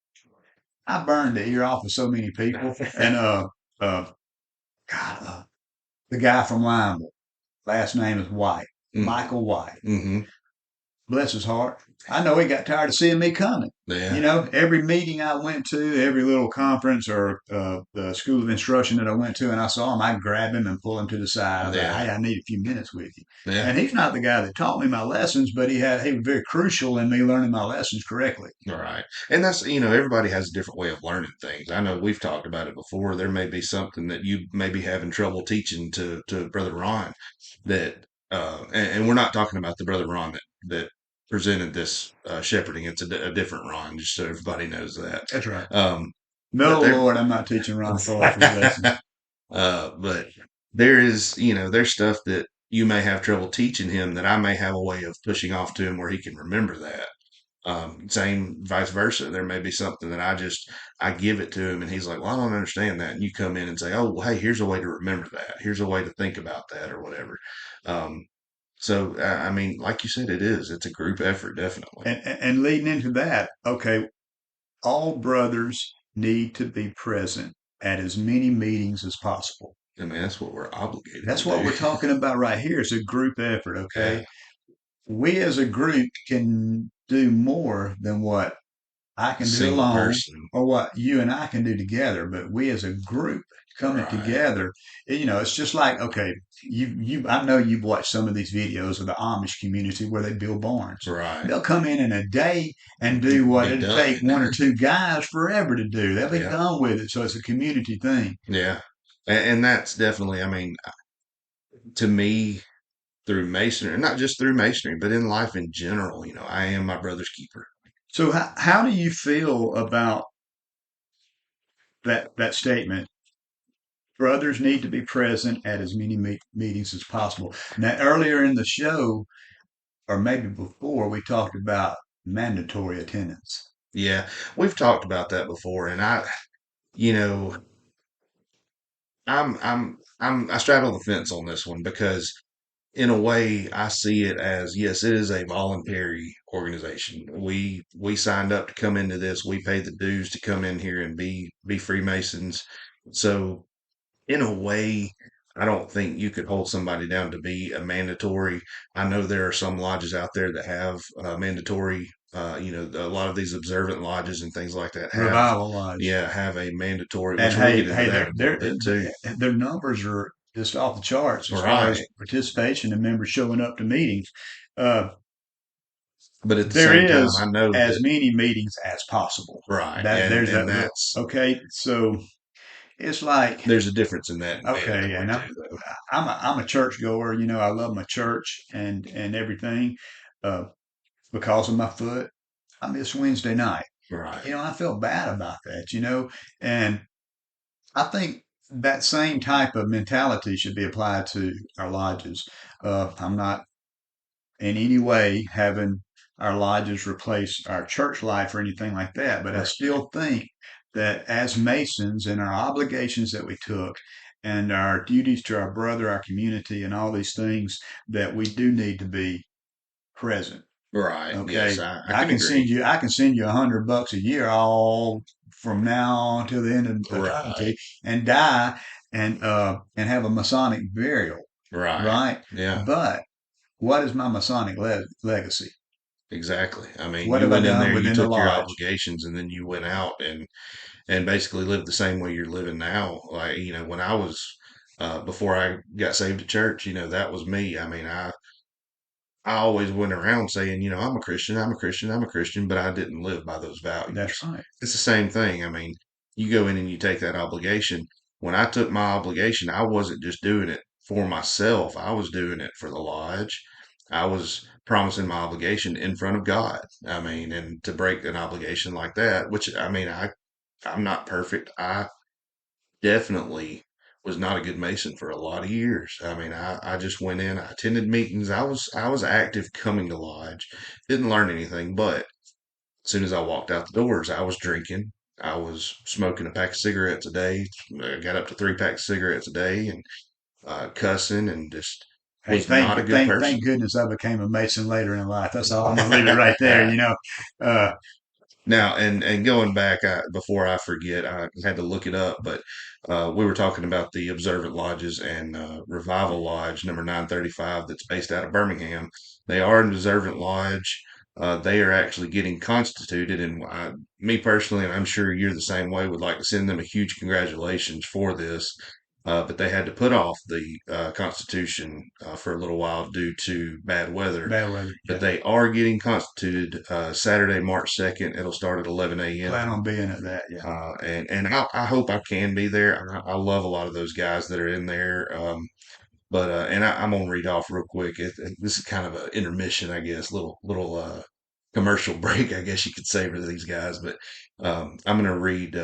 Speaker 2: I burned the ear off of so many people. And uh, God, the guy from Limeville, last name is White,
Speaker 1: Mm,
Speaker 2: Michael White.
Speaker 1: hmm.
Speaker 2: Bless his heart. I know he got tired of seeing me coming.
Speaker 1: Yeah.
Speaker 2: Every meeting I went to, every little conference or the school of instruction that I went to, and I saw him, I'd grab him and pull him to the side. I was like,
Speaker 1: Yeah.
Speaker 2: hey, I need a few minutes with you.
Speaker 1: Yeah.
Speaker 2: And he's not the guy that taught me my lessons, but he was very crucial in me learning my lessons correctly.
Speaker 1: Right. And that's, everybody has a different way of learning things. I know we've talked about it before. There may be something that you may be having trouble teaching to Brother Ron that, and we're not talking about the Brother Ron that presented this shepherding. It's a different Ron, just so everybody knows that.
Speaker 2: That's right.
Speaker 1: Um, but
Speaker 2: No,
Speaker 1: there,
Speaker 2: Lord, I'm not teaching Ron Forrester's lessons.
Speaker 1: but there is, there's stuff that you may have trouble teaching him that I may have a way of pushing off to him where he can remember that. Same vice versa. There may be something that I give it to him and he's like, well, I don't understand that. And you come in and say, oh, well, hey, here's a way to remember that. Here's a way to think about that or whatever. Um, I mean, like you said, it's a group effort, definitely.
Speaker 2: And leading into that, okay, all brothers need to be present at as many meetings as possible.
Speaker 1: I mean, that's what we're obligated to
Speaker 2: That's what
Speaker 1: do.
Speaker 2: we're talking about right here. It's a group effort,
Speaker 1: Yeah.
Speaker 2: okay? We as a group can do more than what I
Speaker 1: A
Speaker 2: can do
Speaker 1: single
Speaker 2: alone
Speaker 1: person.
Speaker 2: or what you and I can do together, but we as a group coming
Speaker 1: Right.
Speaker 2: together, it's just like, okay, I know you've watched some of these videos of the Amish community where they build barns.
Speaker 1: Right.
Speaker 2: They'll come in a day and do what
Speaker 1: Be
Speaker 2: it'd
Speaker 1: done.
Speaker 2: take one or two guys forever to do. They'll be
Speaker 1: Yeah.
Speaker 2: done with it. So it's a community thing.
Speaker 1: Yeah. And that's definitely, I mean, to me, through masonry, not just through masonry, but in life in general, I am my brother's keeper.
Speaker 2: So how do you feel about that statement? Brothers need to be present at as many meetings as possible. Now, earlier in the show, or maybe before, we talked about mandatory attendance.
Speaker 1: Yeah, we've talked about that before, and you know, I straddle the fence on this one because, in a way, I see it as yes, it is a voluntary organization. We signed up to come into this. We paid the dues to come in here and be Freemasons. So in a way, I don't think you could hold somebody down to be a mandatory. I know there are some lodges out there that have mandatory. A lot of these observant lodges and things like that
Speaker 2: Revival Lodge.
Speaker 1: have a mandatory,
Speaker 2: And
Speaker 1: which we'll
Speaker 2: hey,
Speaker 1: get into
Speaker 2: hey,
Speaker 1: that in a little bit too.
Speaker 2: their numbers are just off the charts as far as
Speaker 1: Right,
Speaker 2: participation and members showing up to meetings. Uh,
Speaker 1: but at the
Speaker 2: there
Speaker 1: same time,
Speaker 2: is
Speaker 1: I know
Speaker 2: as
Speaker 1: that
Speaker 2: many meetings as possible.
Speaker 1: right,
Speaker 2: That
Speaker 1: and
Speaker 2: there's that
Speaker 1: and
Speaker 2: real
Speaker 1: that's
Speaker 2: okay. So It's like,
Speaker 1: There's a difference in that and
Speaker 2: okay,
Speaker 1: family
Speaker 2: and
Speaker 1: too, though.
Speaker 2: I'm a church goer. You know, I love my church and everything. Uh, because of my foot, I miss Wednesday night.
Speaker 1: Right.
Speaker 2: You know, I feel bad about that. You know, and I think that same type of mentality should be applied to our lodges. I'm not in any way having our lodges replace our church life or anything like that. But I
Speaker 1: Right.
Speaker 2: still think that as Masons and our obligations that we took and our duties to our brother, our community, and all these things, that we do need to be present.
Speaker 1: Right. Yes,
Speaker 2: Okay.
Speaker 1: I can agree.
Speaker 2: I can send you $100 a year all from now until the end of
Speaker 1: Right.
Speaker 2: eternity and die and have a Masonic burial,
Speaker 1: Right.
Speaker 2: right?
Speaker 1: Yeah,
Speaker 2: But what is my Masonic legacy?
Speaker 1: exactly. I mean,
Speaker 2: What
Speaker 1: you
Speaker 2: have I
Speaker 1: went in
Speaker 2: done
Speaker 1: there, you
Speaker 2: within the
Speaker 1: took your
Speaker 2: lodge?
Speaker 1: obligations, and then you went out and basically lived the same way you're living now. Like, when I was before I got saved at church, that was me. I mean, I always went around saying, I'm a Christian, I'm a Christian, I'm a Christian, but I didn't live by those
Speaker 2: That's
Speaker 1: values.
Speaker 2: right.
Speaker 1: It's the same thing. I mean, you go in and you take that obligation. When I took my obligation, I wasn't just doing it for myself, I was doing it for the lodge. I was promising my obligation in front of God. I mean, and to break an obligation like that, which I mean, I'm not perfect. I definitely was not a good Mason for a lot of years. I mean, I just went in, I attended meetings, I was active coming to lodge, didn't learn anything, but as soon as I walked out the doors, I was drinking. I was smoking a pack of cigarettes a day. I got up to 3 packs of cigarettes a day and cussing and just
Speaker 2: Hey,
Speaker 1: was not a good
Speaker 2: thank
Speaker 1: person.
Speaker 2: goodness I became a Mason later in life. That's all. I'm gonna leave it right there. You know, uh,
Speaker 1: Now, and going back, before I forget, I had to look it up, but we were talking about the Observant Lodges and Revival Lodge number 935 that's based out of Birmingham. They are an Observant Lodge. They are actually getting constituted, and me personally, and I'm sure you're the same way, would like to send them a huge congratulations for this. But they had to put off the Constitution for a little while due to bad weather,
Speaker 2: bad weather.
Speaker 1: but
Speaker 2: Yeah,
Speaker 1: they are getting constituted Saturday, March 2nd. It'll start at 11 a.m.
Speaker 2: plan on being at that. Yeah.
Speaker 1: And I hope I can be there. I love a lot of those guys that are in there. But and I'm gonna read off real quick. This is kind of an intermission, I guess, little commercial break, I guess you could say for these guys. But I'm gonna read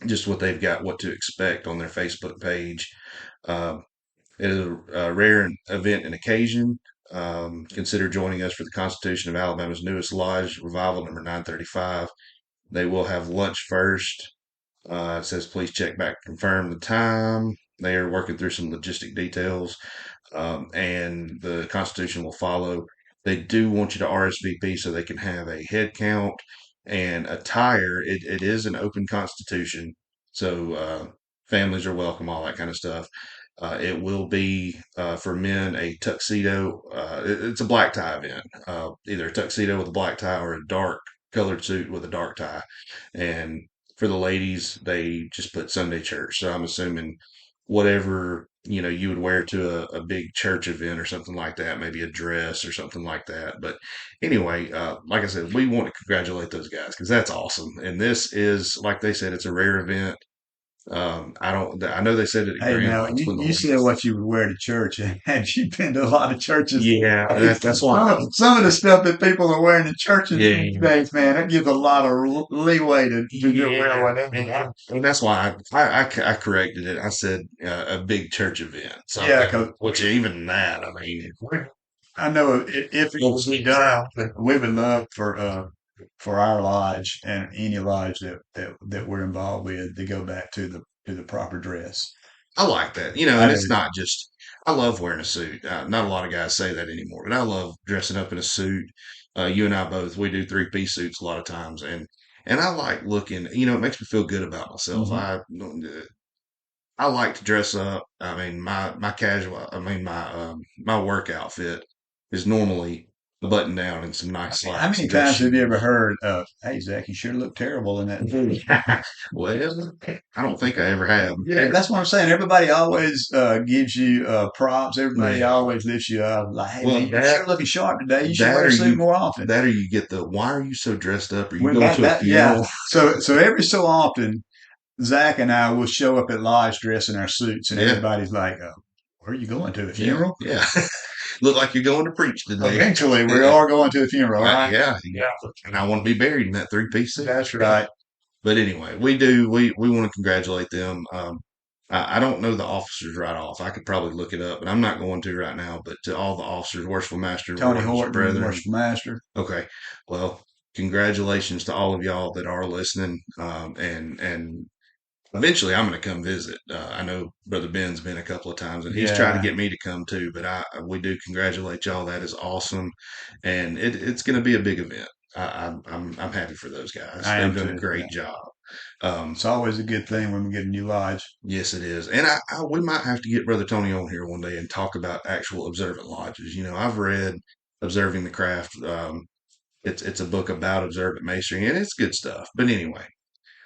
Speaker 1: just what they've got, what to expect on their Facebook page. Um, it is a rare event and occasion. Consider joining us for the Constitution of Alabama's newest lodge, Revival number 935. They will have lunch first. It says, please check back, confirm the time. They are working through some logistic details, and the Constitution will follow. They do want you to RSVP so they can have a head count and attire. It is an open Constitution, so families are welcome, all that kind of stuff. It will be for men a tuxedo. It's a black tie event, either a tuxedo with a black tie or a dark colored suit with a dark tie. And for the ladies, they just put Sunday church. So I'm assuming whatever you would wear to a big church event or something like that, maybe a dress or something like that. But anyway, like I said, we want to congratulate those guys because that's awesome. And this is, like they said, it's a rare event. I don't. I know they said it at
Speaker 2: Hey, now
Speaker 1: Grandma's when the
Speaker 2: you said
Speaker 1: ladies.
Speaker 2: what you would wear to church, and had you been to a lot of churches,
Speaker 1: Yeah,
Speaker 2: hey,
Speaker 1: that's why.
Speaker 2: some of the stuff that people are wearing in churches these
Speaker 1: Yeah,
Speaker 2: days, man, it gives a lot of leeway to just wear
Speaker 1: yeah,
Speaker 2: whatever.
Speaker 1: and that's why I corrected it. I said a big church event,
Speaker 2: Yeah,
Speaker 1: something.
Speaker 2: because
Speaker 1: Which even that, I mean,
Speaker 2: I know if it was done, we would love for our lodge and any lodge that we're involved with to go back to the proper dress.
Speaker 1: I like that.
Speaker 2: I
Speaker 1: And
Speaker 2: do.
Speaker 1: it's not just. I love wearing a suit. Not a lot of guys say that anymore, but I love dressing up in a suit. You and I both. We do 3-piece suits a lot of times, and I like looking. It makes me feel good about myself.
Speaker 2: Hmm.
Speaker 1: I like to dress up. I mean, my casual. I mean, my work outfit is normally a button down and some nice
Speaker 2: How
Speaker 1: slacks
Speaker 2: many
Speaker 1: and dress
Speaker 2: times have you ever
Speaker 1: shoes.
Speaker 2: heard of, "Hey Zach, you sure look terrible in that"?
Speaker 1: Well, I don't think I ever have.
Speaker 2: Yeah, that's what I'm saying. Everybody always gives you props. Everybody
Speaker 1: Yeah.
Speaker 2: always lifts you up. Like, hey man,
Speaker 1: Well,
Speaker 2: you sure looking sharp today. You should
Speaker 1: that
Speaker 2: wear a
Speaker 1: or
Speaker 2: suit
Speaker 1: you
Speaker 2: more often.
Speaker 1: that or you get the why are you so dressed up? Are you
Speaker 2: Well,
Speaker 1: going to a
Speaker 2: yeah.
Speaker 1: funeral?
Speaker 2: So every so often. Zach and I will show up at lodge dressed in our suits, and
Speaker 1: Yeah,
Speaker 2: everybody's like, "Where are you going to the
Speaker 1: yeah,
Speaker 2: funeral?"
Speaker 1: yeah. Look like you're going to preach today.
Speaker 2: Eventually, we
Speaker 1: Yeah,
Speaker 2: are going to the funeral, right?
Speaker 1: yeah, yeah. And I want to be buried in that three-piece suit.
Speaker 2: That's right.
Speaker 1: But anyway, we do. We want to congratulate them. I don't know the officers right off. I could probably look it up, but I'm not going to right now. But to all the officers, worshipful master,
Speaker 2: Tony
Speaker 1: wardens,
Speaker 2: Horton,
Speaker 1: brethren.
Speaker 2: worshipful master.
Speaker 1: Okay, well, congratulations to all of y'all that are listening. And eventually, I'm going to come visit. I know Brother Ben's been a couple of times, and he's tried to
Speaker 2: Yeah,
Speaker 1: get me to come too. But we do congratulate y'all. That is awesome, and it's going to be a big event. I'm happy for those guys.
Speaker 2: I
Speaker 1: They've
Speaker 2: am
Speaker 1: done a
Speaker 2: too. Yeah.
Speaker 1: great job. Um,
Speaker 2: It's always a good thing when we get a new lodge.
Speaker 1: yes, it is, and we might have to get Brother Tony on here one day and talk about actual observant lodges. I've read Observing the Craft. It's a book about observant masonry, and it's good stuff. But anyway,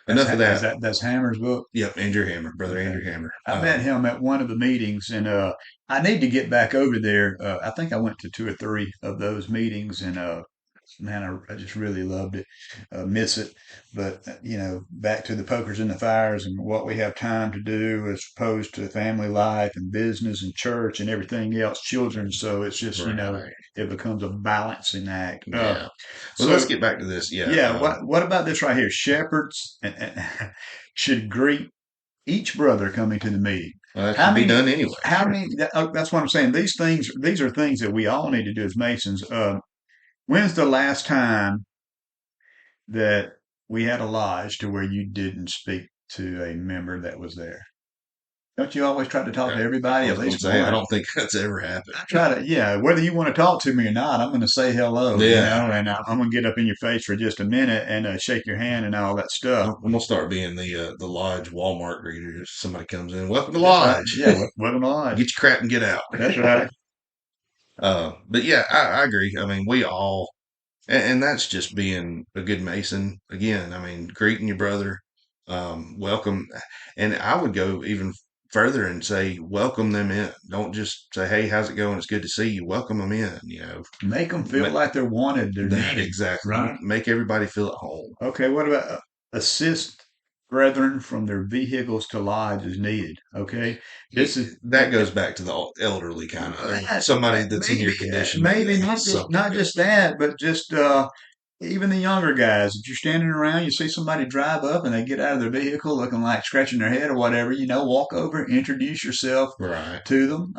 Speaker 1: enough of that.
Speaker 2: That's Hammer's book.
Speaker 1: Yep, Andrew Hammer, Brother
Speaker 2: Okay.
Speaker 1: Andrew Hammer.
Speaker 2: I met him at one of the meetings, and I need to get back over there. I think I went to two or three of those meetings, and man, I just really loved it. Miss it, but back to the pokers and the fires and what we have time to do as opposed to family life and business and church and everything else, children. So it's just
Speaker 1: Right.
Speaker 2: it becomes a balancing act.
Speaker 1: Yeah. Well, let's
Speaker 2: So
Speaker 1: get back to this. Yeah.
Speaker 2: yeah, what about this right here? Shepherds should greet each brother coming to the meeting.
Speaker 1: Well, that
Speaker 2: How
Speaker 1: should be
Speaker 2: many?
Speaker 1: done anyway.
Speaker 2: How many? That's what I'm saying. These are things that we all need to do as Masons. When's the last time that we had a lodge to where you didn't speak to a member that was there? Don't you always try to talk
Speaker 1: Yeah.
Speaker 2: to
Speaker 1: I
Speaker 2: everybody at
Speaker 1: was going to
Speaker 2: least
Speaker 1: say, I
Speaker 2: once?
Speaker 1: don't think that's ever happened.
Speaker 2: I try to, yeah, whether you want to talk to me or not, I'm going to say hello,
Speaker 1: Yeah.
Speaker 2: and I'm going to get up in your face for just a minute and shake your hand and all that stuff.
Speaker 1: I'm gonna start being the lodge Walmart greeter. If somebody comes in, welcome to
Speaker 2: That's right.
Speaker 1: lodge.
Speaker 2: Yeah, welcome to
Speaker 1: Get
Speaker 2: lodge.
Speaker 1: your crap and get out.
Speaker 2: That's right.
Speaker 1: But yeah, I agree. I mean, we all, and that's just being a good Mason. Again, I mean, greeting your brother, welcome, and I would go even further and say, welcome them in. Don't just say, "Hey, how's it going? It's good to see you." Welcome them in.
Speaker 2: Make them feel
Speaker 1: Ma-
Speaker 2: like they're wanted, they're
Speaker 1: that
Speaker 2: needed,
Speaker 1: exactly.
Speaker 2: right?
Speaker 1: Make everybody feel at home.
Speaker 2: Okay, what about assist brethren from their vehicles to lodge as needed? Okay, this is
Speaker 1: That goes back to the elderly kind of somebody that's in
Speaker 2: maybe
Speaker 1: your condition.
Speaker 2: maybe
Speaker 1: Something
Speaker 2: not
Speaker 1: like
Speaker 2: just that, but just even the younger guys. If you're standing around, you see somebody drive up and they get out of their vehicle looking like scratching their head or whatever. Walk over, introduce yourself
Speaker 1: that. Right.
Speaker 2: to them.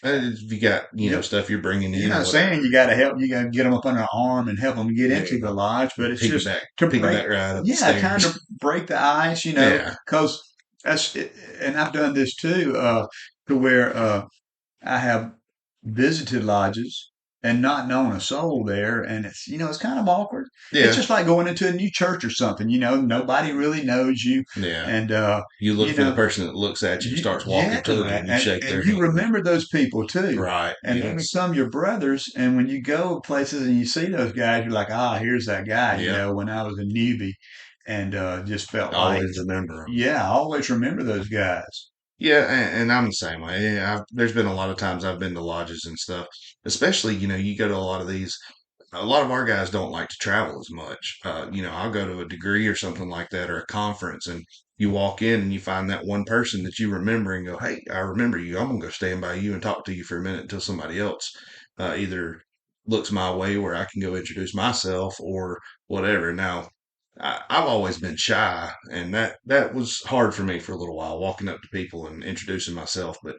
Speaker 1: And if you got,
Speaker 2: You
Speaker 1: stuff you're bringing
Speaker 2: You're
Speaker 1: in or
Speaker 2: not
Speaker 1: whatever.
Speaker 2: saying you got to help. You got to get them up under an arm and help them get
Speaker 1: Yeah.
Speaker 2: into the lodge, but it's just
Speaker 1: Piggyback,
Speaker 2: to break,
Speaker 1: piggyback ride up the
Speaker 2: yeah, kind
Speaker 1: stairs.
Speaker 2: of break the ice,
Speaker 1: Yeah.
Speaker 2: because that's, and I've done this too, to where I have visited lodges and not known a soul there, and it's kind of awkward. It's
Speaker 1: Yeah.
Speaker 2: just like going into a new church or something. Nobody really knows you,
Speaker 1: Yeah.
Speaker 2: and
Speaker 1: You look
Speaker 2: you
Speaker 1: for the
Speaker 2: know
Speaker 1: person that looks at you and starts walking
Speaker 2: yeah,
Speaker 1: to you and you shake their
Speaker 2: and you
Speaker 1: hand.
Speaker 2: remember those people too,
Speaker 1: Right.
Speaker 2: and they
Speaker 1: Yes.
Speaker 2: become your brothers. And when you go places and you see those guys, you're like, here's that guy.
Speaker 1: Yep.
Speaker 2: When I was a newbie, and just felt like,
Speaker 1: Always remember them.
Speaker 2: yeah, I always remember those guys.
Speaker 1: Yeah, and I'm the same way. Yeah, there's been a lot of times I've been to lodges and stuff, especially, you go to a lot of these. A lot of our guys don't like to travel as much. I'll go to a degree or something like that or a conference, and you walk in and you find that one person that you remember and go, "Hey, I remember you. I'm gonna go stand by you and talk to you for a minute until somebody else either looks my way where I can go introduce myself or whatever." Now, I've always been shy, and that was hard for me for a little while, walking up to people and introducing myself. But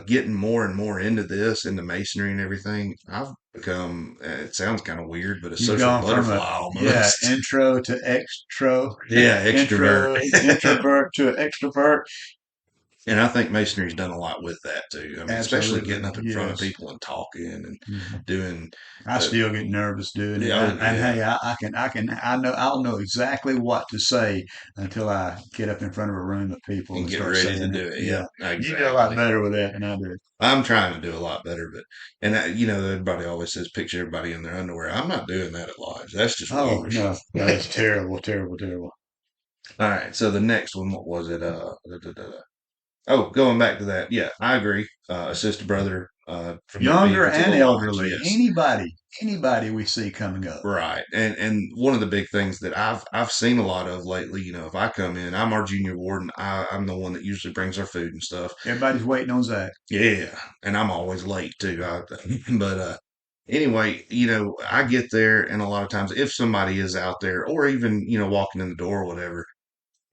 Speaker 1: getting more and more into this, into masonry and everything, I've become. It sounds kind of weird, but a
Speaker 2: You've
Speaker 1: social
Speaker 2: gone from
Speaker 1: butterfly almost.
Speaker 2: intro to extro,
Speaker 1: Yeah, extrovert.
Speaker 2: introvert to extrovert.
Speaker 1: And I think masonry's done a lot with that too. I mean, especially
Speaker 2: Absolutely,
Speaker 1: getting up in front of
Speaker 2: yes.
Speaker 1: people and talking and
Speaker 2: Mhm.
Speaker 1: doing.
Speaker 2: I
Speaker 1: Uh,
Speaker 2: still get nervous doing it.
Speaker 1: yeah, oh
Speaker 2: And
Speaker 1: yeah,
Speaker 2: hey, I'll know exactly what to say until I get up in front of a room of people
Speaker 1: and
Speaker 2: and
Speaker 1: get
Speaker 2: start
Speaker 1: ready to
Speaker 2: saying it.
Speaker 1: do it.
Speaker 2: Yeah.
Speaker 1: Yep,
Speaker 2: You do a lot
Speaker 1: exactly.
Speaker 2: better with that than I do.
Speaker 1: I'm trying to do a lot better, but everybody always says picture everybody in their underwear. I'm not doing that at lodge. That's just
Speaker 2: Oh,
Speaker 1: rude.
Speaker 2: no. That is terrible, terrible, terrible.
Speaker 1: All right, so the next one, what was it? Oh, going back to that. Yeah, I agree. Assist a brother. from the
Speaker 2: Younger
Speaker 1: vehicle to the
Speaker 2: and
Speaker 1: lodge.
Speaker 2: elderly,
Speaker 1: Yes.
Speaker 2: anybody we see coming up.
Speaker 1: Right. And one of the big things that I've seen a lot of lately, if I come in, I'm our junior warden. I'm the one that usually brings our food and stuff.
Speaker 2: Everybody's waiting on Zach.
Speaker 1: Yeah. And I'm always late too. But anyway, I get there and a lot of times if somebody is out there or even, walking in the door or whatever,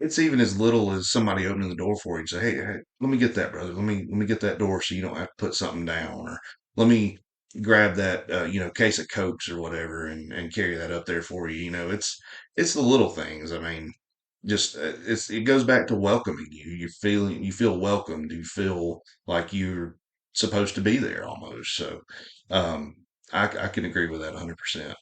Speaker 1: it's even as little as somebody opening the door for you and say, hey, let me get that, brother. Let me get that door so you don't have to put something down, or let me grab that, case of Cokes or whatever and carry that up there for you. It's the little things. I mean, just it goes back to welcoming you. You feel welcomed. You feel like you're supposed to be there almost. So, um, I can agree with that 100%.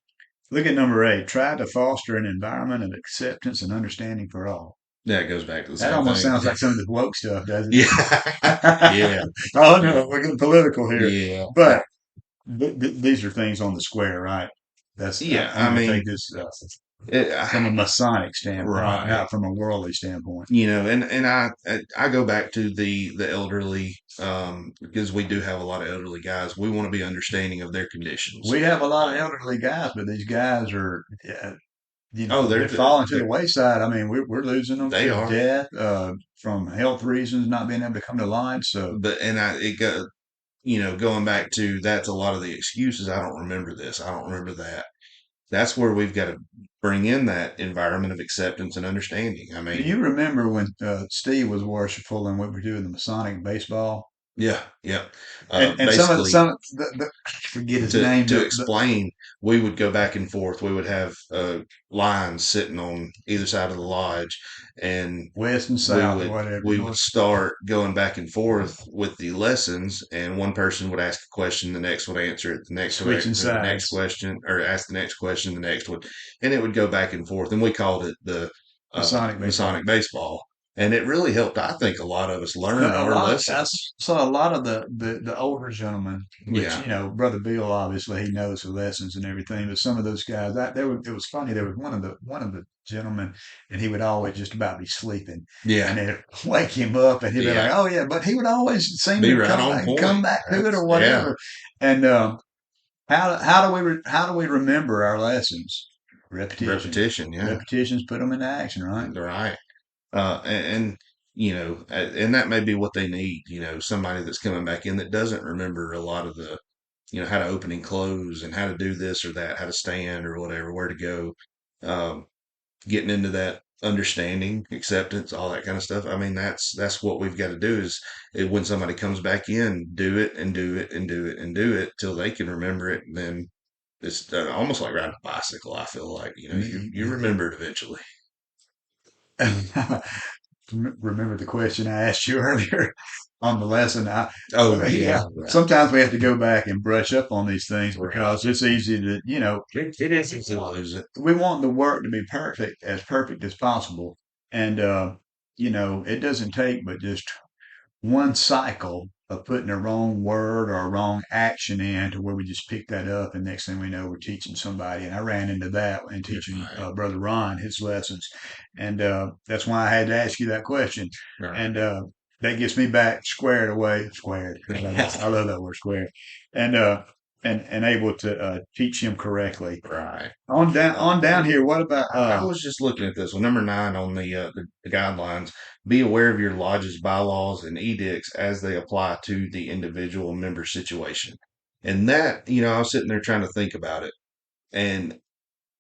Speaker 2: Look at number 8. Try to foster an environment of acceptance and understanding for all.
Speaker 1: Yeah, it goes back to the
Speaker 2: That
Speaker 1: same
Speaker 2: almost
Speaker 1: thing.
Speaker 2: sounds like some of this woke stuff, doesn't
Speaker 1: Yeah,
Speaker 2: it?
Speaker 1: yeah,
Speaker 2: Oh
Speaker 1: yeah,
Speaker 2: no, we're getting political here.
Speaker 1: yeah.
Speaker 2: But these are things on the square, right?
Speaker 1: Yeah,
Speaker 2: I'm
Speaker 1: I
Speaker 2: going to
Speaker 1: mean,
Speaker 2: take this
Speaker 1: it,
Speaker 2: from a Masonic standpoint,
Speaker 1: right.
Speaker 2: not from a worldly standpoint.
Speaker 1: And I go back to the elderly, because we do have a lot of elderly guys. We want to be understanding of their conditions.
Speaker 2: We have a lot of
Speaker 1: Um,
Speaker 2: elderly guys, but these guys are,
Speaker 1: oh,
Speaker 2: they're falling to the wayside. I mean, we're losing them
Speaker 1: they
Speaker 2: to
Speaker 1: are,
Speaker 2: death from health reasons, not being able to come to line. So
Speaker 1: but and I it go going back to that's a lot of the excuses. I don't remember this. I don't remember that. That's where we've got to bring in that environment of acceptance and understanding. I
Speaker 2: do
Speaker 1: mean,
Speaker 2: you remember when Steve was worshipful and we were doing the Masonic baseball?
Speaker 1: yeah, yeah.
Speaker 2: And
Speaker 1: Basically,
Speaker 2: I forget his
Speaker 1: to
Speaker 2: name.
Speaker 1: to explain, we would go back and forth. We would have lines sitting on either side of the lodge, and
Speaker 2: West and
Speaker 1: we
Speaker 2: South or
Speaker 1: would
Speaker 2: whatever,
Speaker 1: we would
Speaker 2: North,
Speaker 1: start going back and forth with the lessons. And one person would ask a question, the next would answer it, the next would
Speaker 2: switching
Speaker 1: answer the next
Speaker 2: sides.
Speaker 1: question, or ask the next question, the next one, and it would go back and forth. And we called it the
Speaker 2: Masonic baseball.
Speaker 1: Masonic baseball, and it really helped. I think a lot of us
Speaker 2: No,
Speaker 1: learn
Speaker 2: a
Speaker 1: our
Speaker 2: lot. I
Speaker 1: lessons.
Speaker 2: saw a lot of the older gentlemen, which
Speaker 1: Yeah,
Speaker 2: Brother Bill obviously he knows the lessons and everything. But some of those guys, it was funny. There was one of the gentlemen, and he would always just about be sleeping,
Speaker 1: yeah,
Speaker 2: and they'd wake him up, and he'd be
Speaker 1: yeah.
Speaker 2: like, "Oh yeah," but he would always seem
Speaker 1: Be
Speaker 2: to
Speaker 1: right on
Speaker 2: come
Speaker 1: point.
Speaker 2: back to it
Speaker 1: That's
Speaker 2: or
Speaker 1: yeah.
Speaker 2: whatever. And how do we remember our lessons? Repetition.
Speaker 1: Repetition, yeah,
Speaker 2: Repetitions put them into action, right?
Speaker 1: right. And and that may be what they need. Somebody that's coming back in that doesn't remember a lot of the, how to open and close and how to do this or that, how to stand or whatever, where to go. Um, Getting into that understanding, acceptance, all that kind of stuff. I mean, that's what we've got to do is when somebody comes back in, do it and do it and do it and do it till they can remember it. And then it's almost like riding a bicycle. I feel like, you remember it eventually.
Speaker 2: Remember the question I asked you earlier on the lesson.
Speaker 1: Oh yeah,
Speaker 2: Yeah,
Speaker 1: right.
Speaker 2: sometimes we have to go back and brush up on these things
Speaker 1: Right.
Speaker 2: because it's easy to,
Speaker 1: It is easy to lose it.
Speaker 2: we want the work to be perfect as possible. And, it doesn't take but just one cycle of putting a wrong word or a wrong action in to where we just pick that up and next thing we know we're teaching somebody, and I ran into that in teaching
Speaker 1: Right.
Speaker 2: brother Ron his lessons, and that's why I had to ask you that question,
Speaker 1: Right.
Speaker 2: and that gets me back squared. I love that word squared, and and able to teach him correctly
Speaker 1: Right.
Speaker 2: on down here. What about
Speaker 1: I was just looking at this one, number 9 on the guidelines. Be aware of your lodge's bylaws and edicts as they apply to the individual member situation. And that, I was sitting there trying to think about it. And,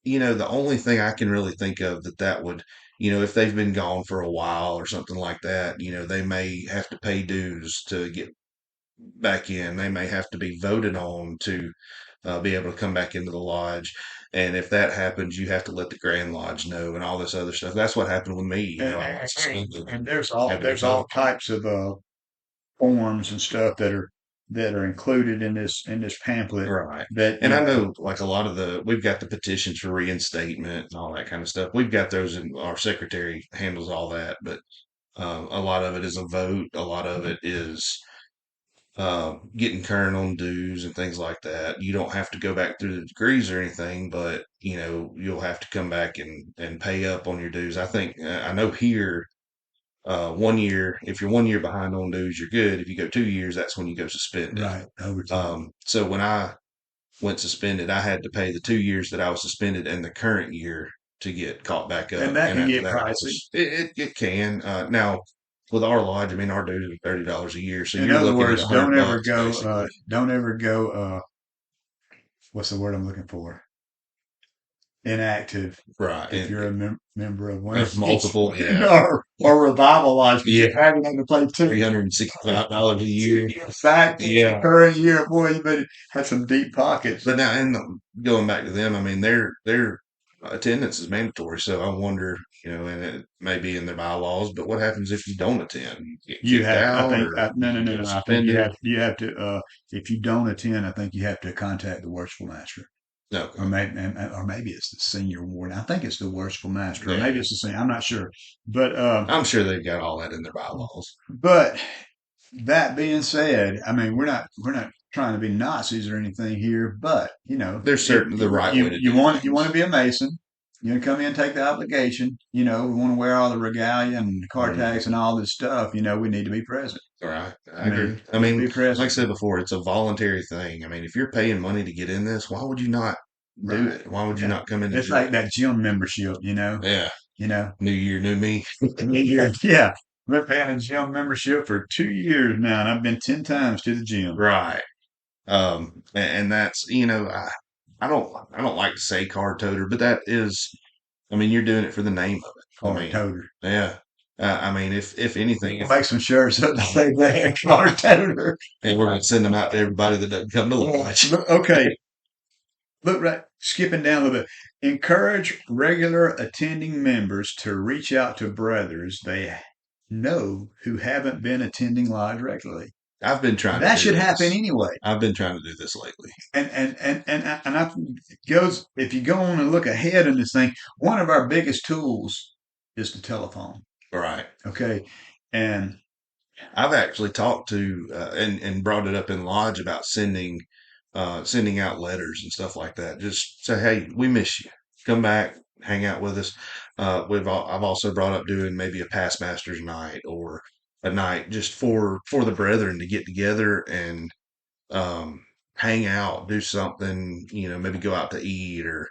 Speaker 1: the only thing I can really think of that would, if they've been gone for a while or something like that, they may have to pay dues to get back in. They may have to be voted on to be able to come back into the lodge. And if that happens, you have to let the Grand Lodge know and all this other stuff. That's what happened with me.
Speaker 2: and,
Speaker 1: I was suspended
Speaker 2: and
Speaker 1: and
Speaker 2: there's
Speaker 1: had to be
Speaker 2: there's all
Speaker 1: voted on.
Speaker 2: types of forms and stuff that are included in this pamphlet
Speaker 1: Right.
Speaker 2: that
Speaker 1: And I know like a lot of we've got the petitions for reinstatement and all that kind of stuff. We've got those and our secretary handles all that, but a lot of it is a vote. A lot of it is getting current on dues and things like that. You don't have to go back through the degrees or anything, but you'll have to come back and pay up on your dues. I think I know here 1 year. If you're 1 year behind on dues, you're good. If you go 2 years, that's when you go suspended.
Speaker 2: Right. Overtime.
Speaker 1: So when I went suspended, I had to pay the 2 years that I was suspended and the current year to get caught back
Speaker 2: And
Speaker 1: up.
Speaker 2: that
Speaker 1: And
Speaker 2: can
Speaker 1: after
Speaker 2: get
Speaker 1: that, I
Speaker 2: pricey.
Speaker 1: was it can now with our lodge. I mean, our dues are $30 a year, so
Speaker 2: In
Speaker 1: you're
Speaker 2: other
Speaker 1: looking at
Speaker 2: words,
Speaker 1: $100 basically.
Speaker 2: don't ever go, what's the word I'm looking for? Inactive
Speaker 1: Right,
Speaker 2: if you're a member of one of these
Speaker 1: multiple, yeah,
Speaker 2: or revival lodge because
Speaker 1: yeah,
Speaker 2: you're having them to play too.
Speaker 1: $365 a year.
Speaker 2: Fact, the
Speaker 1: Yeah,
Speaker 2: current year, boy, you better have some deep pockets.
Speaker 1: but now and going back to them, I mean, their attendance is mandatory. So I wonder, and it may be in their bylaws, but what happens if you don't attend? You get
Speaker 2: You
Speaker 1: kicked
Speaker 2: have, I
Speaker 1: out,
Speaker 2: think,
Speaker 1: or
Speaker 2: no,
Speaker 1: you
Speaker 2: no,
Speaker 1: can
Speaker 2: no,
Speaker 1: go
Speaker 2: no. I think
Speaker 1: suspended?
Speaker 2: you have to, if you don't attend, I think you have to contact the worshipful master.
Speaker 1: Okay,
Speaker 2: Or maybe it's the senior warden. I think it's the worshipful master, or maybe
Speaker 1: yeah,
Speaker 2: it's the senior. I'm not sure. But
Speaker 1: I'm sure they've got all that in their bylaws.
Speaker 2: but that being said, I mean we're not trying to be Nazis or anything here, but you know,
Speaker 1: There's
Speaker 2: if
Speaker 1: certain the right way to do
Speaker 2: you want
Speaker 1: things.
Speaker 2: to be a Mason, you want to come in and take the obligation. You know, we want to wear all the regalia and the car tags
Speaker 1: Mhm.
Speaker 2: and all this stuff. You know, we need to be present.
Speaker 1: All right, I
Speaker 2: I
Speaker 1: agree.
Speaker 2: mean,
Speaker 1: I
Speaker 2: need to
Speaker 1: mean,
Speaker 2: be
Speaker 1: like I
Speaker 2: present.
Speaker 1: said before, it's a voluntary thing. I mean, if you're paying money to get in this, why would you not do
Speaker 2: Right.
Speaker 1: it? Why would you
Speaker 2: Yeah.
Speaker 1: not come in and
Speaker 2: It's
Speaker 1: do
Speaker 2: like
Speaker 1: it?
Speaker 2: that gym membership,
Speaker 1: Yeah,
Speaker 2: you know,
Speaker 1: new year, new me.
Speaker 2: yeah. I've been paying a gym membership for 2 years now, and I've been 10 times to the gym.
Speaker 1: Right. And that's, I don't like to say card toter, but that is, I mean, you're doing it for the name of it. I
Speaker 2: Card
Speaker 1: mean,
Speaker 2: toter.
Speaker 1: yeah. I mean, if anything,
Speaker 2: We'll make some shirts up to say that. Card toter.
Speaker 1: and we're going to send them out to everybody that doesn't come to lunch.
Speaker 2: Okay. Look, right. Skipping down a little bit. Encourage regular attending members to reach out to brothers they know who haven't been attending lodge regularly.
Speaker 1: I've been trying to
Speaker 2: That
Speaker 1: do
Speaker 2: should happen
Speaker 1: this.
Speaker 2: anyway.
Speaker 1: I've been trying to do this lately.
Speaker 2: And I goes if you go on and look ahead in this thing, one of our biggest tools is the telephone.
Speaker 1: Right.
Speaker 2: Okay, and
Speaker 1: I've actually talked to and brought it up in lodge about sending out letters and stuff like that. Just say, hey, we miss you. Come back, hang out with us. I've also brought up doing maybe a past masters night or a night just for the brethren to get together and hang out, do something. Maybe go out to eat or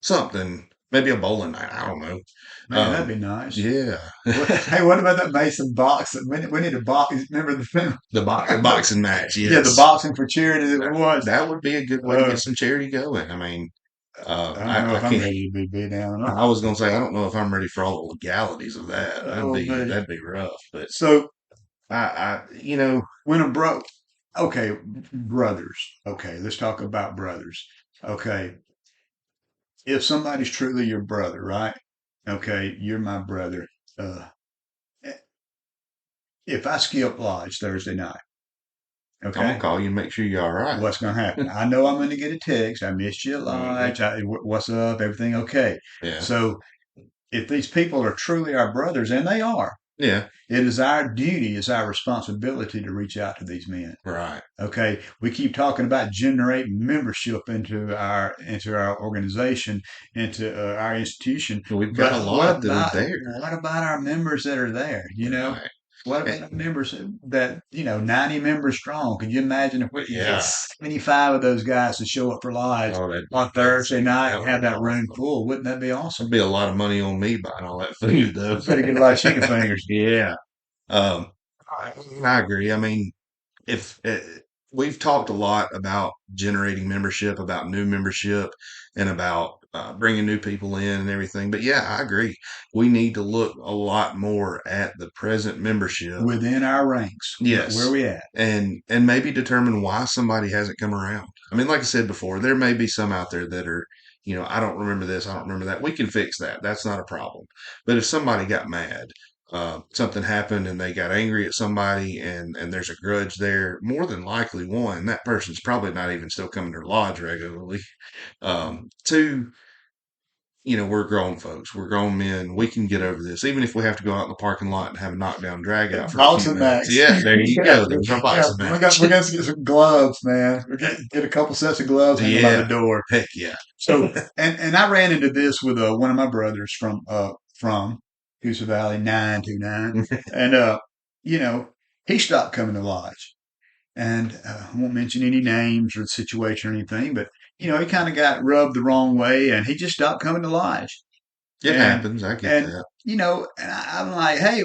Speaker 1: something. Maybe a bowling night. I don't know.
Speaker 2: man, that'd
Speaker 1: Um,
Speaker 2: be nice.
Speaker 1: yeah,
Speaker 2: Hey, what about that Mason box? We need a box. Remember the film?
Speaker 1: the boxing match.
Speaker 2: Yeah, the
Speaker 1: Yes.
Speaker 2: boxing for charity that it was.
Speaker 1: That would be a good way to
Speaker 2: Uh,
Speaker 1: get some charity going. I mean,
Speaker 2: I don't know
Speaker 1: I
Speaker 2: if I'm
Speaker 1: can't.
Speaker 2: ready to be beat down.
Speaker 1: I was gonna say I don't know if I'm ready for all the legalities of that.
Speaker 2: Oh, man.
Speaker 1: That'd be rough. But
Speaker 2: So when a okay, brothers. Okay, let's talk about brothers. Okay, if somebody's truly your brother, right? Okay, you're my brother. Uh, if I skip lodge Thursday night,
Speaker 1: I'm gonna
Speaker 2: okay,
Speaker 1: call you and make sure you're all right.
Speaker 2: what's going to happen? I know I'm going to get a text. I missed you at
Speaker 1: Hmm.
Speaker 2: lodge. What's up? Everything okay?
Speaker 1: Yeah,
Speaker 2: So if these people are truly our brothers, and they are,
Speaker 1: yeah,
Speaker 2: it is our duty, it's our responsibility to reach out to these men.
Speaker 1: right.
Speaker 2: Okay, we keep talking about generating membership into our organization, into our institution.
Speaker 1: We've got a
Speaker 2: But
Speaker 1: lot that are there.
Speaker 2: what about our members that are there? You know,
Speaker 1: Right.
Speaker 2: what
Speaker 1: Eh,
Speaker 2: about our members that 90 members strong? Could you imagine if we could get
Speaker 1: yeah.
Speaker 2: 75 of those guys to show up for live
Speaker 1: Oh,
Speaker 2: on Thursday night
Speaker 1: that
Speaker 2: and
Speaker 1: would
Speaker 2: have
Speaker 1: be
Speaker 2: that room
Speaker 1: awesome.
Speaker 2: full? Wouldn't that be awesome?
Speaker 1: There'd be a lot of money on me buying all that food, though.
Speaker 2: Better get a lot of chicken fingers.
Speaker 1: Yeah. Um, I agree. I mean, if we've talked a lot about generating membership, about new membership, and about bringing new people in and everything. But yeah, I agree. We need to look a lot more at the present membership.
Speaker 2: Within our ranks. Where
Speaker 1: Yes,
Speaker 2: we at?
Speaker 1: and maybe determine why somebody hasn't come around. I mean, like I said before, there may be some out there that are, I don't remember this, I don't remember that. We can fix that. That's not a problem. But if somebody got mad, something happened and they got angry at somebody and there's a grudge there, more than likely, one, that person's probably not even still coming to lodge regularly. Two, we're grown folks. We're grown men. We can get over this, even if we have to go out in the parking lot and have a knockdown drag out for a few
Speaker 2: Boxing
Speaker 1: minutes.
Speaker 2: match.
Speaker 1: Yeah, there you
Speaker 2: Yeah,
Speaker 1: go. There's our
Speaker 2: yeah.
Speaker 1: boxing match.
Speaker 2: We got to get some gloves, man. We get a couple sets of gloves, hang them by the
Speaker 1: Yeah,
Speaker 2: door.
Speaker 1: heck yeah.
Speaker 2: So, and I ran into this with one of my brothers from Coosa Valley 929. And, you know, he stopped coming to lodge. And I won't mention any names or the situation or anything, but, he kind of got rubbed the wrong way and he just stopped coming to lodge.
Speaker 1: It
Speaker 2: And,
Speaker 1: happens. I get
Speaker 2: and,
Speaker 1: that.
Speaker 2: I'm like, hey,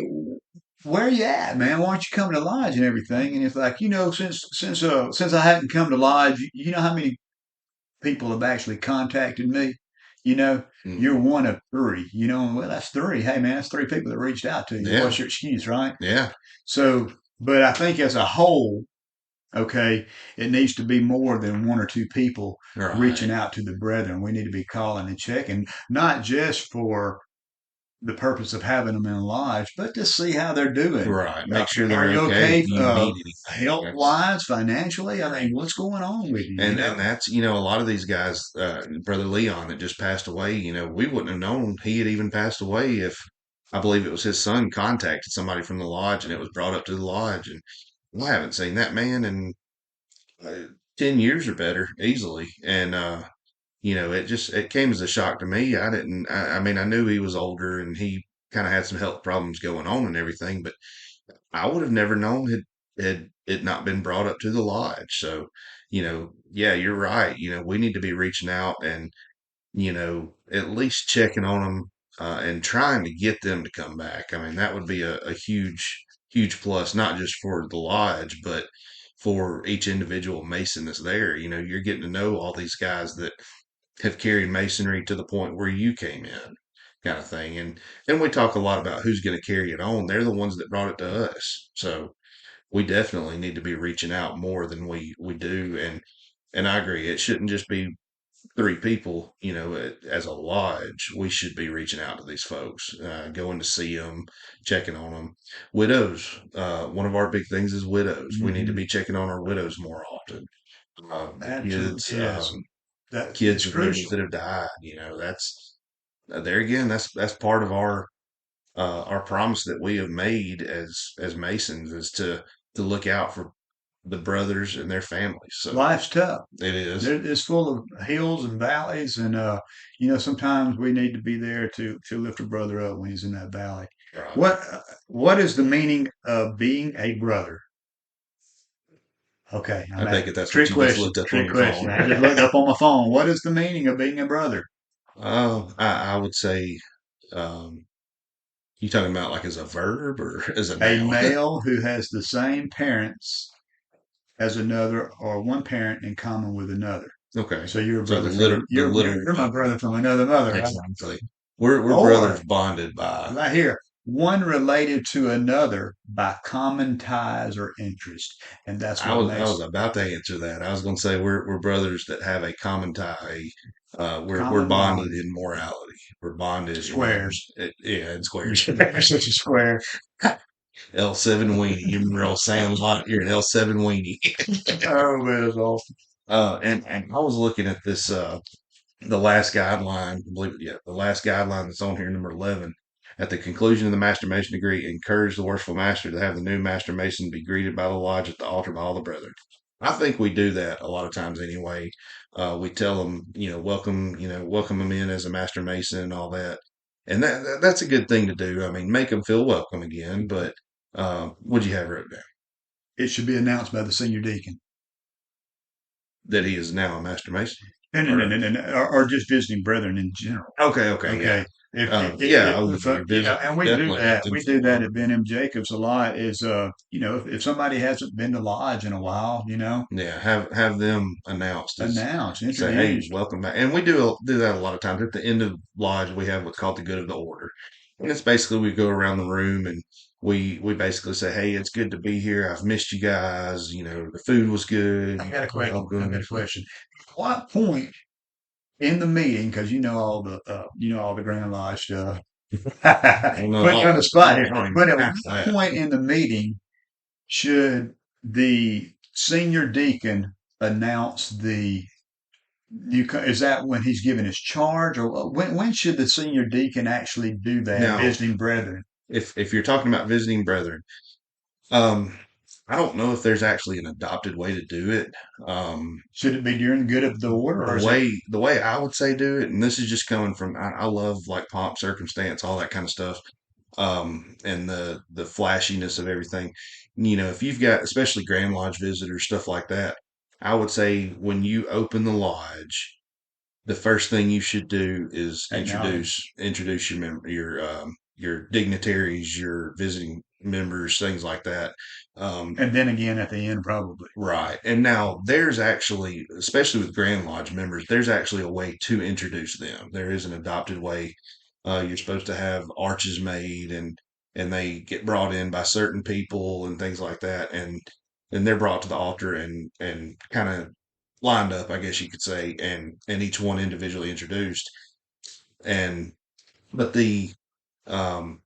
Speaker 2: where you at, man? Why aren't you coming to lodge and everything? And it's like, since I hadn't come to lodge, you know how many people have actually contacted me? You know, you're
Speaker 1: Mm.
Speaker 2: one of three. Well, that's three. Hey, man, that's three people that reached out to you.
Speaker 1: Yeah.
Speaker 2: What's your excuse, right?
Speaker 1: Yeah.
Speaker 2: So, but I think as a whole, okay, it needs to be more than one or two people
Speaker 1: Right.
Speaker 2: reaching out to the brethren. We need to be calling and checking, not just for the purpose of having them in lodge, but to see how they're doing.
Speaker 1: Right. Make sure
Speaker 2: Are
Speaker 1: they're
Speaker 2: you
Speaker 1: okay. If
Speaker 2: okay,
Speaker 1: you need anything,
Speaker 2: health
Speaker 1: that's
Speaker 2: wise, financially? I mean, what's going on with you?
Speaker 1: and that's a lot of these guys, Brother Leon that just passed away. We wouldn't have known he had even passed away if I believe it was his son contacted somebody from the lodge and it was brought up to the lodge. And I haven't seen that man in 10 years or better easily. And it came as a shock to me. I didn't. I mean, I knew he was older and he kind of had some health problems going on and everything, but I would have never known had it not been brought up to the lodge. So, yeah, you're right. We need to be reaching out and at least checking on them and trying to get them to come back. I mean, that would be a huge, huge plus, not just for the lodge, but for each individual Mason that's there. You're getting to know all these guys that have carried masonry to the point where you came in, kind of thing. And we talk a lot about who's going to carry it on. They're the ones that brought it to us. So we definitely need to be reaching out more than we do. And I agree, it shouldn't just be three people. As a lodge, we should be reaching out to these folks, going to see them, checking on them. Widows, one of our big things is widows. We need to
Speaker 2: Mm-hmm.
Speaker 1: be checking on our widows more often. The kids,
Speaker 2: Absolutely, yes. That
Speaker 1: kids
Speaker 2: it's
Speaker 1: of members
Speaker 2: crucial.
Speaker 1: that have died. That's there again. That's part of our promise that we have made as Masons is to look out for the brothers and their families. So
Speaker 2: Life's tough.
Speaker 1: it is
Speaker 2: It's full of hills and valleys, and sometimes we need to be there to lift a brother up when he's in that valley.
Speaker 1: right.
Speaker 2: What is the meaning of being a brother? Okay,
Speaker 1: I
Speaker 2: I'm
Speaker 1: take
Speaker 2: at
Speaker 1: it that's what
Speaker 2: trick
Speaker 1: you just
Speaker 2: question.
Speaker 1: looked up on
Speaker 2: Trick
Speaker 1: your
Speaker 2: question.
Speaker 1: phone.
Speaker 2: I just looked up on my phone. What is the meaning of being a brother?
Speaker 1: Oh, I would say, you talking about like as a verb or as a
Speaker 2: A
Speaker 1: noun?
Speaker 2: male who has the same parents as another, or one parent in common with another.
Speaker 1: Okay,
Speaker 2: So you're a
Speaker 1: so
Speaker 2: brother from
Speaker 1: the literal
Speaker 2: you're my brother from another mother, right?
Speaker 1: exactly. We're
Speaker 2: Or
Speaker 1: brothers bonded by.
Speaker 2: right here, one related to another by common ties or interest, and that's what
Speaker 1: I was
Speaker 2: makes
Speaker 1: about to answer that. I was going to say we're brothers that have a common tie. We're
Speaker 2: common
Speaker 1: bonded
Speaker 2: bond
Speaker 1: in morality. We're bonded
Speaker 2: squares.
Speaker 1: yeah, in squares.
Speaker 2: You're such a square.
Speaker 1: L7 weenie. You remember old Sam Lott? You're an L7 weenie.
Speaker 2: Oh, man, that's awesome.
Speaker 1: And I was looking at this the last guideline, I believe it, yeah, the last guideline that's on here, number 11. At the conclusion of the Master Mason degree, encourage the worshipful master to have the new Master Mason be greeted by the lodge at the altar by all the brethren. I think we do that a lot of times anyway. We tell them, welcome them in as a Master Mason and all that. And that's a good thing to do. I mean, make them feel welcome again. But what'd you have wrote down?
Speaker 2: It should be announced by the senior deacon.
Speaker 1: That he is now a Master Mason?
Speaker 2: No, no, no,
Speaker 1: Or
Speaker 2: no, no, no, or just visiting brethren in general.
Speaker 1: okay, yeah.
Speaker 2: Okay.
Speaker 1: Yeah, I
Speaker 2: If,
Speaker 1: if you're visiting,
Speaker 2: and we do
Speaker 1: definitely let
Speaker 2: that.
Speaker 1: them
Speaker 2: We
Speaker 1: feel
Speaker 2: do that at
Speaker 1: welcome.
Speaker 2: Ben M. Jacobs a lot. Is if somebody hasn't been to lodge in a while,
Speaker 1: Yeah, have them announced as
Speaker 2: announce,
Speaker 1: say, "Hey,
Speaker 2: introduce.
Speaker 1: welcome back." And we do that a lot of times. At the end of lodge, we have what's called the good of the order, and it's basically we go around the room and we basically say, "Hey, it's good to be here. I've missed you guys. The food was good.
Speaker 2: I got a
Speaker 1: We're
Speaker 2: question.
Speaker 1: all
Speaker 2: I got
Speaker 1: good."
Speaker 2: a question. What point in the meeting, because all the Grand Lodge stuff,
Speaker 1: I don't know.
Speaker 2: put you on the spot
Speaker 1: I
Speaker 2: here.
Speaker 1: don't even
Speaker 2: But at what
Speaker 1: have that.
Speaker 2: point in the meeting should the senior deacon announce the is that when he's given his charge, or when should the senior deacon actually do that,
Speaker 1: Now,
Speaker 2: visiting brethren?
Speaker 1: if you're talking about visiting brethren, um, I don't know if there's actually an adopted way to do it. Um,
Speaker 2: Should it be during the good of the order,
Speaker 1: the
Speaker 2: or is it
Speaker 1: way the way I would say do it, and this is just coming from I love like pomp, circumstance, all that kind of stuff. and the flashiness of everything. If you've got especially Grand Lodge visitors, stuff like that, I would say when you open the lodge, the first thing you should do is introduce
Speaker 2: Acknowledge.
Speaker 1: introduce your dignitaries, your visiting members, things like that. Um,
Speaker 2: And then again at the end, probably.
Speaker 1: Right. And now there's actually, especially with Grand Lodge members, there's actually a way to introduce them. There is an adopted way. You're supposed to have arches made and they get brought in by certain people and things like that. And they're brought to the altar and kind of lined up, I guess you could say, and each one individually introduced. And but the um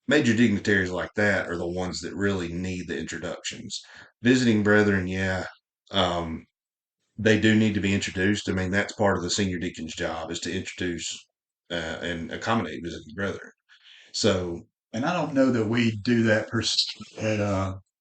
Speaker 1: major dignitaries like that are the ones that really need the introductions. Visiting brethren, yeah, um, they do need to be introduced. I mean, that's part of the senior deacon's job is to introduce and accommodate visiting brethren. So,
Speaker 2: And I don't know that we do that per se at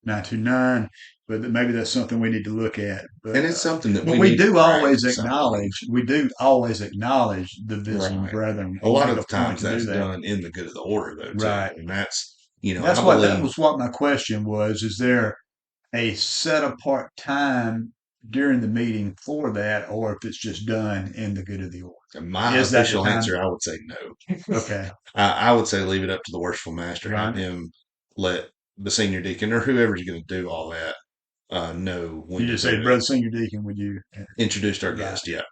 Speaker 2: 929, but maybe that's something we need to look at.
Speaker 1: and it's something that
Speaker 2: But
Speaker 1: we need to practice, I believe.
Speaker 2: we do always acknowledge the visiting
Speaker 1: Right.
Speaker 2: brethren
Speaker 1: A
Speaker 2: and
Speaker 1: lot
Speaker 2: make
Speaker 1: of
Speaker 2: a
Speaker 1: the
Speaker 2: point
Speaker 1: times
Speaker 2: to do
Speaker 1: that's
Speaker 2: that.
Speaker 1: done in the good of the order, though, too.
Speaker 2: Right.
Speaker 1: And that's, I
Speaker 2: That
Speaker 1: believe,
Speaker 2: was what my question was. Is there a set apart time during the meeting for that, or if it's just done in the good of the order?
Speaker 1: my
Speaker 2: Is that the
Speaker 1: official
Speaker 2: time?
Speaker 1: answer, I would say no.
Speaker 2: Okay.
Speaker 1: I would say leave it up to the worshipful master. Have
Speaker 2: Right.
Speaker 1: him let the senior deacon or whoever's going to do all that know when
Speaker 2: You
Speaker 1: to
Speaker 2: just say,
Speaker 1: do it.
Speaker 2: Brother Senior Deacon, would you?
Speaker 1: Introduced our
Speaker 2: Right.
Speaker 1: guest, yeah.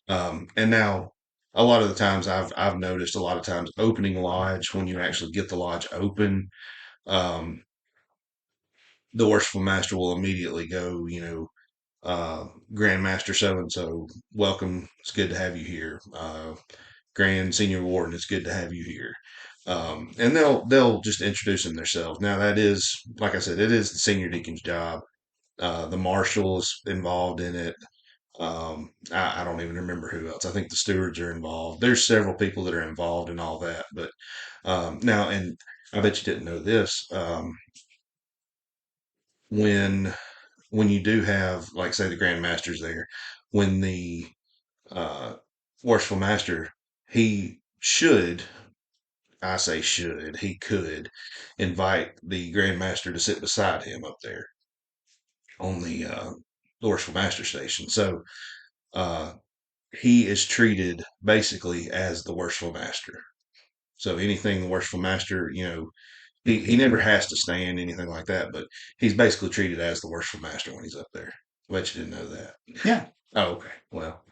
Speaker 2: Awesome.
Speaker 1: And now a lot of the times I've noticed a lot of times opening lodge when you actually get the lodge open, um, the worshipful master will immediately go, Grandmaster so and so, welcome. It's good to have you here. Grand Senior Warden, it's good to have you here. And they'll just introduce them themselves. Now that is, like I said, it is the senior deacon's job. The marshal is involved in it. I don't even remember who else. I think the stewards are involved. There's several people that are involved in all that. But now, and I bet you didn't know this. When when you do have, like, say, the Grand Master's there, when the uh, worshipful master, he should, I say should, he could invite the Grand Master to sit beside him up there on the worshipful master station. So uh, he is treated basically as the worshipful master. So anything the worshipful master, he never has to stand anything like that, but he's basically treated as the worshipful master when he's up there. I bet you didn't know that.
Speaker 2: Yeah.
Speaker 1: Oh, okay. Well,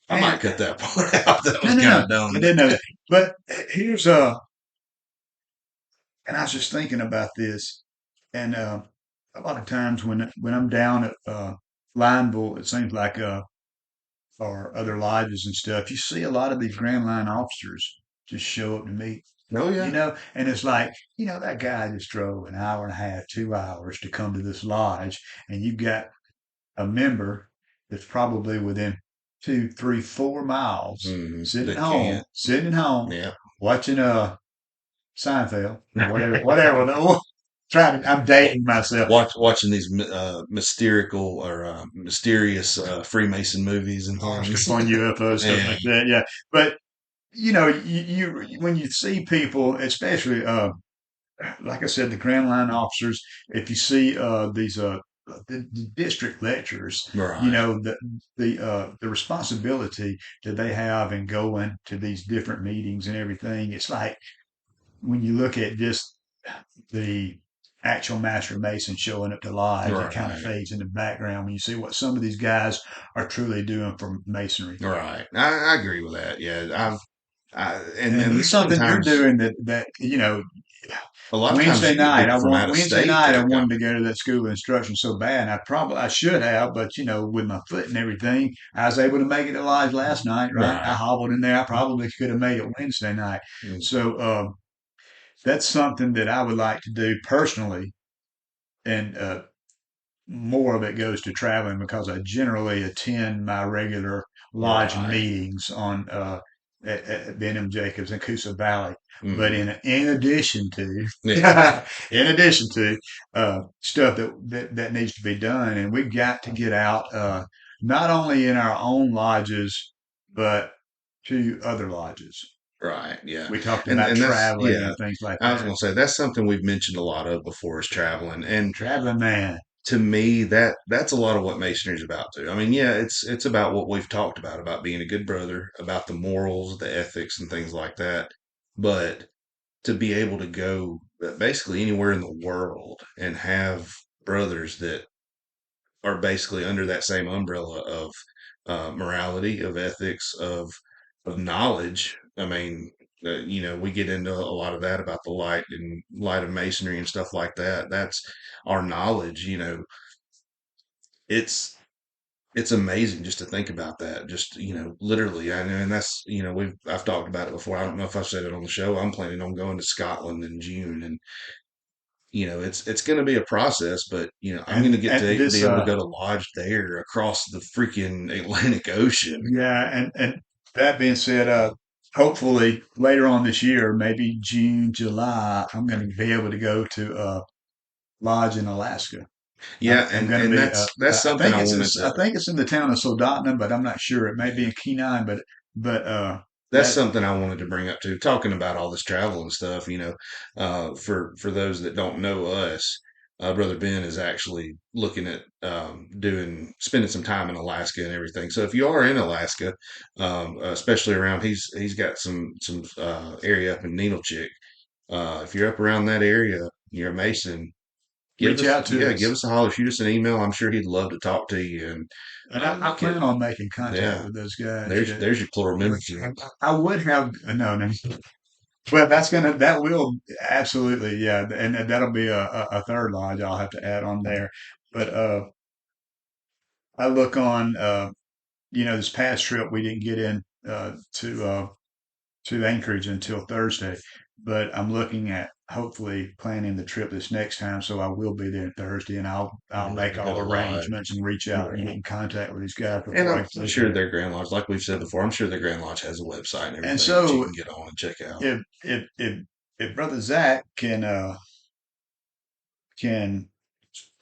Speaker 1: I might
Speaker 2: And
Speaker 1: cut that part out. That
Speaker 2: no,
Speaker 1: was
Speaker 2: no,
Speaker 1: kind
Speaker 2: no.
Speaker 1: of dumb.
Speaker 2: I didn't know that. But here's and I was just thinking about this, and a lot of times when I'm down at Lineville, it seems like or other lodges and stuff, you see a lot of these Grand Line officers just show up to meet,
Speaker 1: Oh yeah.
Speaker 2: and it's like, that guy just drove an hour and a half, 2 hours to come to this lodge, and you've got a member that's probably within 2, 3, 4 miles
Speaker 1: That can't.
Speaker 2: sitting at home,
Speaker 1: Yeah.
Speaker 2: watching Seinfeld, whatever. No, I'm dating myself.
Speaker 1: Watching these mysterical or mysterious Freemason movies and
Speaker 2: Horoscope
Speaker 1: things.
Speaker 2: on UFOs, stuff
Speaker 1: Yeah.
Speaker 2: like that. Yeah, but you when you see people, especially like I said, the Grand Line officers, if you see these the district lecturers,
Speaker 1: Right.
Speaker 2: the responsibility that they have in going to these different meetings and everything. It's like when you look at just the actual master mason showing up to lodge, it kind of
Speaker 1: Right.
Speaker 2: fades in the background when you see what some of these guys are truly doing for masonry.
Speaker 1: Right. I agree with that. Yeah. And
Speaker 2: And it's
Speaker 1: there's been
Speaker 2: something you're
Speaker 1: times,
Speaker 2: doing that
Speaker 1: a lot of times you get people from out of
Speaker 2: Wednesday
Speaker 1: state
Speaker 2: night
Speaker 1: that
Speaker 2: I
Speaker 1: are
Speaker 2: wanted to
Speaker 1: coming.
Speaker 2: go to that school of instruction so bad. And I should have, but with my foot and everything, I was able to make it to lodge last night, right? I
Speaker 1: Right.
Speaker 2: hobbled in there. I probably could have made it Wednesday night.
Speaker 1: Mm.
Speaker 2: So that's something that I would like to do personally, and more of it goes to traveling because I generally attend my regular lodge
Speaker 1: Right.
Speaker 2: meetings on at Benham Jacobs and Coosa Valley. But
Speaker 1: Hmm.
Speaker 2: in addition to
Speaker 1: Yeah.
Speaker 2: in addition to stuff that needs to be done, and we've got to get out not only in our own lodges but to other lodges.
Speaker 1: Right. Yeah.
Speaker 2: We talked about
Speaker 1: And that's,
Speaker 2: traveling
Speaker 1: yeah,
Speaker 2: and things like
Speaker 1: I was
Speaker 2: that.
Speaker 1: going to say that's something we've mentioned a lot of before is traveling. And
Speaker 2: Traveling man.
Speaker 1: to me, that's a lot of what masonry is about too. I mean, yeah, it's about what we've talked about being a good brother, about the morals, the ethics and things like that. But to be able to go basically anywhere in the world and have brothers that are basically under that same umbrella of morality, of ethics, of knowledge. I mean, we get into a lot of that about the light of masonry and stuff like that. That's our knowledge. It's it's amazing just to think about that. Just literally, I know, and that's I've talked about it before. I don't know if I've said it on the show. I'm planning on going to Scotland in June, and it's going to be a process, but I'm going to get
Speaker 2: And
Speaker 1: to be
Speaker 2: this
Speaker 1: able to go to lodge there across the freaking Atlantic Ocean.
Speaker 2: yeah, and that being said, hopefully later on this year, maybe June, July, I'm going to be able to go to lodge in Alaska.
Speaker 1: Yeah,
Speaker 2: I'm
Speaker 1: and
Speaker 2: going to
Speaker 1: and
Speaker 2: be.
Speaker 1: that's something I wanted
Speaker 2: I
Speaker 1: to.
Speaker 2: think it's in the town of Soldotna, but I'm not sure. It may be in Kenai, but
Speaker 1: That's
Speaker 2: that
Speaker 1: something I wanted to bring up too. Talking about all this travel and stuff, for those that don't know us, Brother Ben is actually looking at doing spending some time in Alaska and everything. So if you are in Alaska, especially around, he's got some area up in Needlechick. If you're up around that area, you're a Mason.
Speaker 2: reach out to
Speaker 1: Give
Speaker 2: us.
Speaker 1: us a holler, shoot us an email. I'm sure he'd love to talk to you and
Speaker 2: And I
Speaker 1: get
Speaker 2: plan on making contact
Speaker 1: yeah.
Speaker 2: with those guys. Yeah.
Speaker 1: There's your plural
Speaker 2: Which
Speaker 1: membership.
Speaker 2: I would have no, no. Well, that will absolutely, yeah, and that'll be a third lodge I'll have to add on there. But I look on, this past trip we didn't get in to Anchorage until Thursday, but I'm looking at hopefully planning the trip this next time, so I will be there Thursday, and I'll make
Speaker 1: Go
Speaker 2: all
Speaker 1: to lodge.
Speaker 2: arrangements and reach out and get in contact with these guys
Speaker 1: And
Speaker 2: before I
Speaker 1: I'm
Speaker 2: get
Speaker 1: sure
Speaker 2: there.
Speaker 1: their Grand Lodge, like we've said before, I'm sure their Grand Lodge has a website and
Speaker 2: And
Speaker 1: everything that you
Speaker 2: so
Speaker 1: can get on and check out.
Speaker 2: if Brother Zach can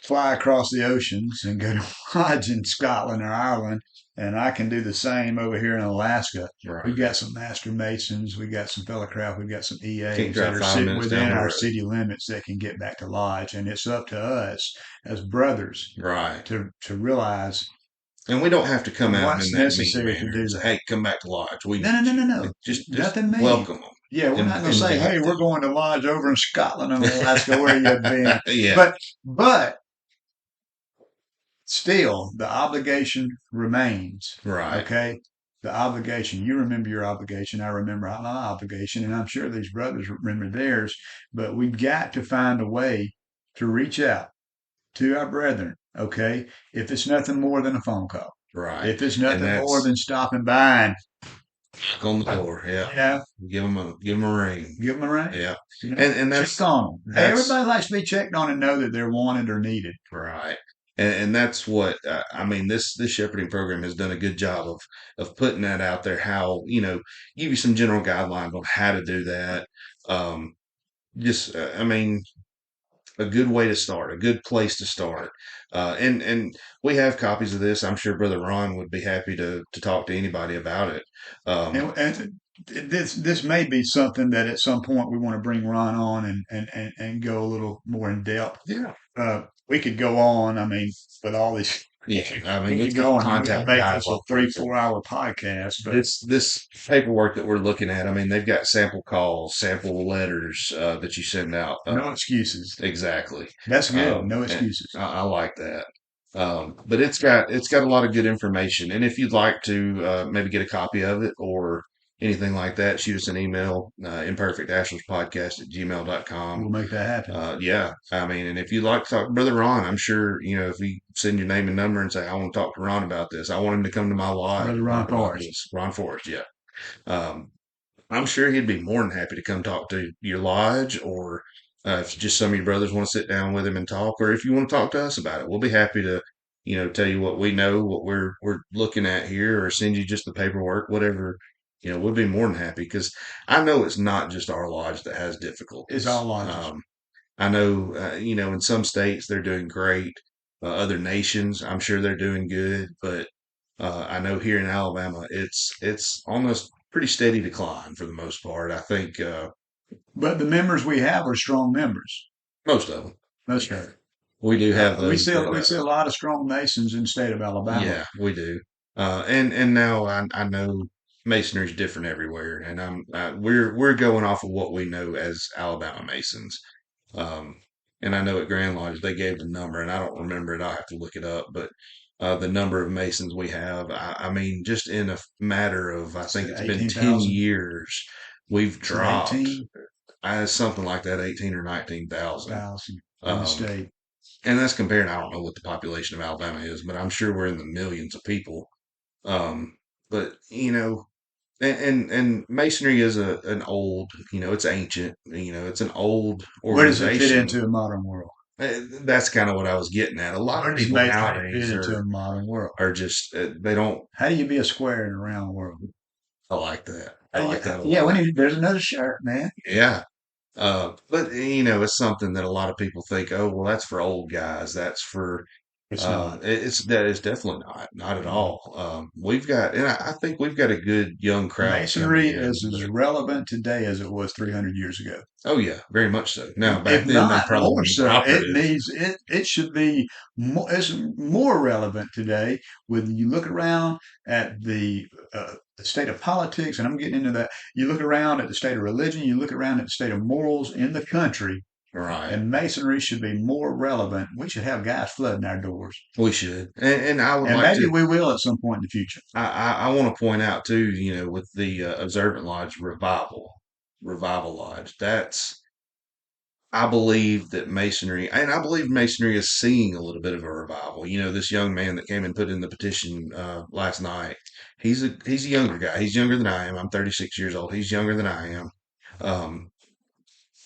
Speaker 2: fly across the oceans and go to lodge in Scotland or Ireland, and I can do the same over here in Alaska.
Speaker 1: Right.
Speaker 2: We've got some master masons, we got some fellowcraft, we've got some
Speaker 1: Can't
Speaker 2: EAs that
Speaker 1: drive
Speaker 2: are
Speaker 1: five
Speaker 2: sitting
Speaker 1: minutes down
Speaker 2: within
Speaker 1: the
Speaker 2: our
Speaker 1: road.
Speaker 2: city limits that can get back to lodge, and it's up to us as brothers
Speaker 1: Right.
Speaker 2: to realize
Speaker 1: And we don't have to come out in
Speaker 2: what's
Speaker 1: that mean
Speaker 2: necessary to
Speaker 1: manner and
Speaker 2: do
Speaker 1: say,
Speaker 2: that.
Speaker 1: "Hey, come back to lodge. We
Speaker 2: No, no,
Speaker 1: need
Speaker 2: no,
Speaker 1: you."
Speaker 2: no, no,
Speaker 1: Just
Speaker 2: nothing mean.
Speaker 1: welcome
Speaker 2: Yeah, we're not
Speaker 1: them,
Speaker 2: going to say, "Hey,
Speaker 1: invite
Speaker 2: we're going to lodge over in Scotland and Alaska where you've been,"
Speaker 1: them. Yeah.
Speaker 2: but still, the obligation remains.
Speaker 1: Right.
Speaker 2: Okay. The obligation. You remember your obligation. I remember my obligation. And I'm sure these brothers remember theirs. But we've got to find a way to reach out to our brethren. Okay. If it's nothing more than a phone call,
Speaker 1: Right.
Speaker 2: if it's
Speaker 1: And
Speaker 2: nothing more
Speaker 1: that's
Speaker 2: than stopping by and,
Speaker 1: knock on the door. Yeah.
Speaker 2: you know,
Speaker 1: Give them a ring.
Speaker 2: give them a ring,
Speaker 1: Yeah. And
Speaker 2: check on them. Hey,
Speaker 1: that's
Speaker 2: everybody likes to be checked on and know that they're wanted or needed.
Speaker 1: right. And that's what I mean. This shepherding program has done a good job of putting that out there. How give you some general guidelines on how to do that. Um, just I mean, a good way to start, a good place to start. And we have copies of this. I'm sure Brother Ron would be happy to talk to anybody about it. Um,
Speaker 2: And this may be something that at some point we want to bring Ron on and go a little more in depth.
Speaker 1: yeah,
Speaker 2: We could go on. I mean, with all these,
Speaker 1: yeah. I mean,
Speaker 2: we could
Speaker 1: it's got
Speaker 2: go on. We could
Speaker 1: contact
Speaker 2: make this a three,
Speaker 1: guidelines.
Speaker 2: 4 hour podcast. But
Speaker 1: This paperwork that we're looking at, I mean, they've got sample calls, sample letters that you send out.
Speaker 2: no excuses.
Speaker 1: Exactly.
Speaker 2: That's good. No
Speaker 1: And
Speaker 2: excuses.
Speaker 1: I like that. But it's got a lot of good information. And if you'd like to maybe get a copy of it or anything like that, shoot us an email, imperfectashlesspodcast@gmail.com.
Speaker 2: We'll make that happen.
Speaker 1: Yeah, I mean, and if you'd like to talk to Brother Ron, I'm sure, if we send your name and number and say, I want to talk to Ron about this, I want him to come to my lodge
Speaker 2: Brother
Speaker 1: and
Speaker 2: Ron
Speaker 1: talk about
Speaker 2: Forrest.
Speaker 1: this. Ron Forrest, yeah. Um, I'm sure he'd be more than happy to come talk to your lodge, or if just some of your brothers want to sit down with him and talk, or if you want to talk to us about it, we'll be happy to, tell you what we know, what we're looking at here, or send you just the paperwork, whatever. We'll be more than happy because I know it's not just our lodge that has
Speaker 2: It's
Speaker 1: difficulties.
Speaker 2: all lodges.
Speaker 1: I know, in some states they're doing great. Other nations, I'm sure they're doing good, but I know here in Alabama, it's almost pretty steady decline for the most part. I think
Speaker 2: But the members we have are strong members.
Speaker 1: most of them.
Speaker 2: Most of it.
Speaker 1: We do have those that
Speaker 2: We see a lot of strong Masons in the state of Alabama.
Speaker 1: yeah, we do. And now I know masonry is different everywhere, and we're going off of what we know as Alabama Masons. Um, and I know at Grand Lodge they gave the number, and I don't remember it. I'll have to look it up, but the number of Masons we have, I mean, just in a matter of I
Speaker 2: Say
Speaker 1: think it's been 10
Speaker 2: 18,000.
Speaker 1: years, we've
Speaker 2: Is it
Speaker 1: dropped
Speaker 2: 18,000
Speaker 1: something like that, 18 or 19,000.
Speaker 2: in the
Speaker 1: Um,
Speaker 2: state?
Speaker 1: and that's comparing, I don't know what the population of Alabama is, but I'm sure we're in the millions of people. Um, but and masonry is an old, it's ancient, it's an old
Speaker 2: Where does it fit
Speaker 1: organization.
Speaker 2: into a modern world?
Speaker 1: That's kind of what I was getting at. A lot
Speaker 2: Where
Speaker 1: of
Speaker 2: does
Speaker 1: people
Speaker 2: masonry fit
Speaker 1: nowadays
Speaker 2: into
Speaker 1: are
Speaker 2: a modern world?
Speaker 1: are just they don't.
Speaker 2: How do you be a square in a round world?
Speaker 1: I like that. I like that a
Speaker 2: Yeah,
Speaker 1: lot.
Speaker 2: there's another shirt, man.
Speaker 1: Yeah. But it's something that a lot of people think, oh, well, that's for old guys. That's for
Speaker 2: It's not.
Speaker 1: that is definitely not at
Speaker 2: No.
Speaker 1: all. We've got, and I think we've got a good young crowd coming
Speaker 2: Masonry
Speaker 1: in.
Speaker 2: is as
Speaker 1: But
Speaker 2: relevant today as it was 300 years ago.
Speaker 1: oh yeah, very much so. Now back
Speaker 2: If
Speaker 1: then they
Speaker 2: not
Speaker 1: probably
Speaker 2: more
Speaker 1: weren't even
Speaker 2: so.
Speaker 1: operative.
Speaker 2: It should be more, it's more relevant today when you look around at the state of politics, and I'm getting into that. You look around at the state of religion, you look around at the state of morals in the country,
Speaker 1: Right.
Speaker 2: and masonry should be more relevant. We should have guys flooding our doors,
Speaker 1: We should, and I would
Speaker 2: and
Speaker 1: like
Speaker 2: maybe
Speaker 1: to.
Speaker 2: we will at some point in the future.
Speaker 1: I want to point out too, with the Observant Lodge Revival Lodge. That's I believe that masonry, and I believe masonry is seeing a little bit of a revival. This young man that came and put in the petition last night. He's a younger guy. He's younger than I am. I'm 36 years old. He's younger than I am. Um,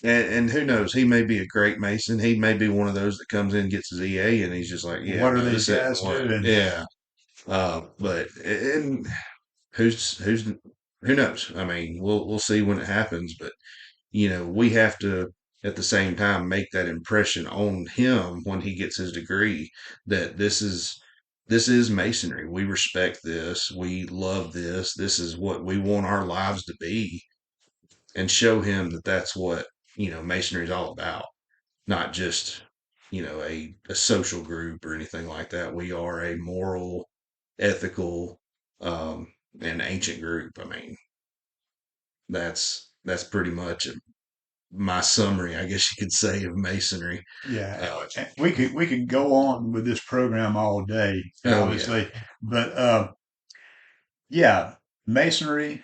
Speaker 1: and who knows? He may be a great mason. He may be one of those that comes in and gets his EA, and he's just like, yeah,
Speaker 2: What are
Speaker 1: no,
Speaker 2: these
Speaker 1: this isn't
Speaker 2: guys
Speaker 1: what.
Speaker 2: doing?
Speaker 1: Yeah. But and who's who knows? I mean, we'll see when it happens, but we have to at the same time make that impression on him when he gets his degree that this is masonry. We respect this. We love this. This is what we want our lives to be, and show him that that's what masonry is all about, not just a social group or anything like that. We are a moral, ethical, um, and ancient group. I mean, that's pretty much my summary, I guess you could say, of masonry.
Speaker 2: Yeah,
Speaker 1: Uh,
Speaker 2: and we could go on with this program all day,
Speaker 1: oh yeah,
Speaker 2: obviously, but yeah, masonry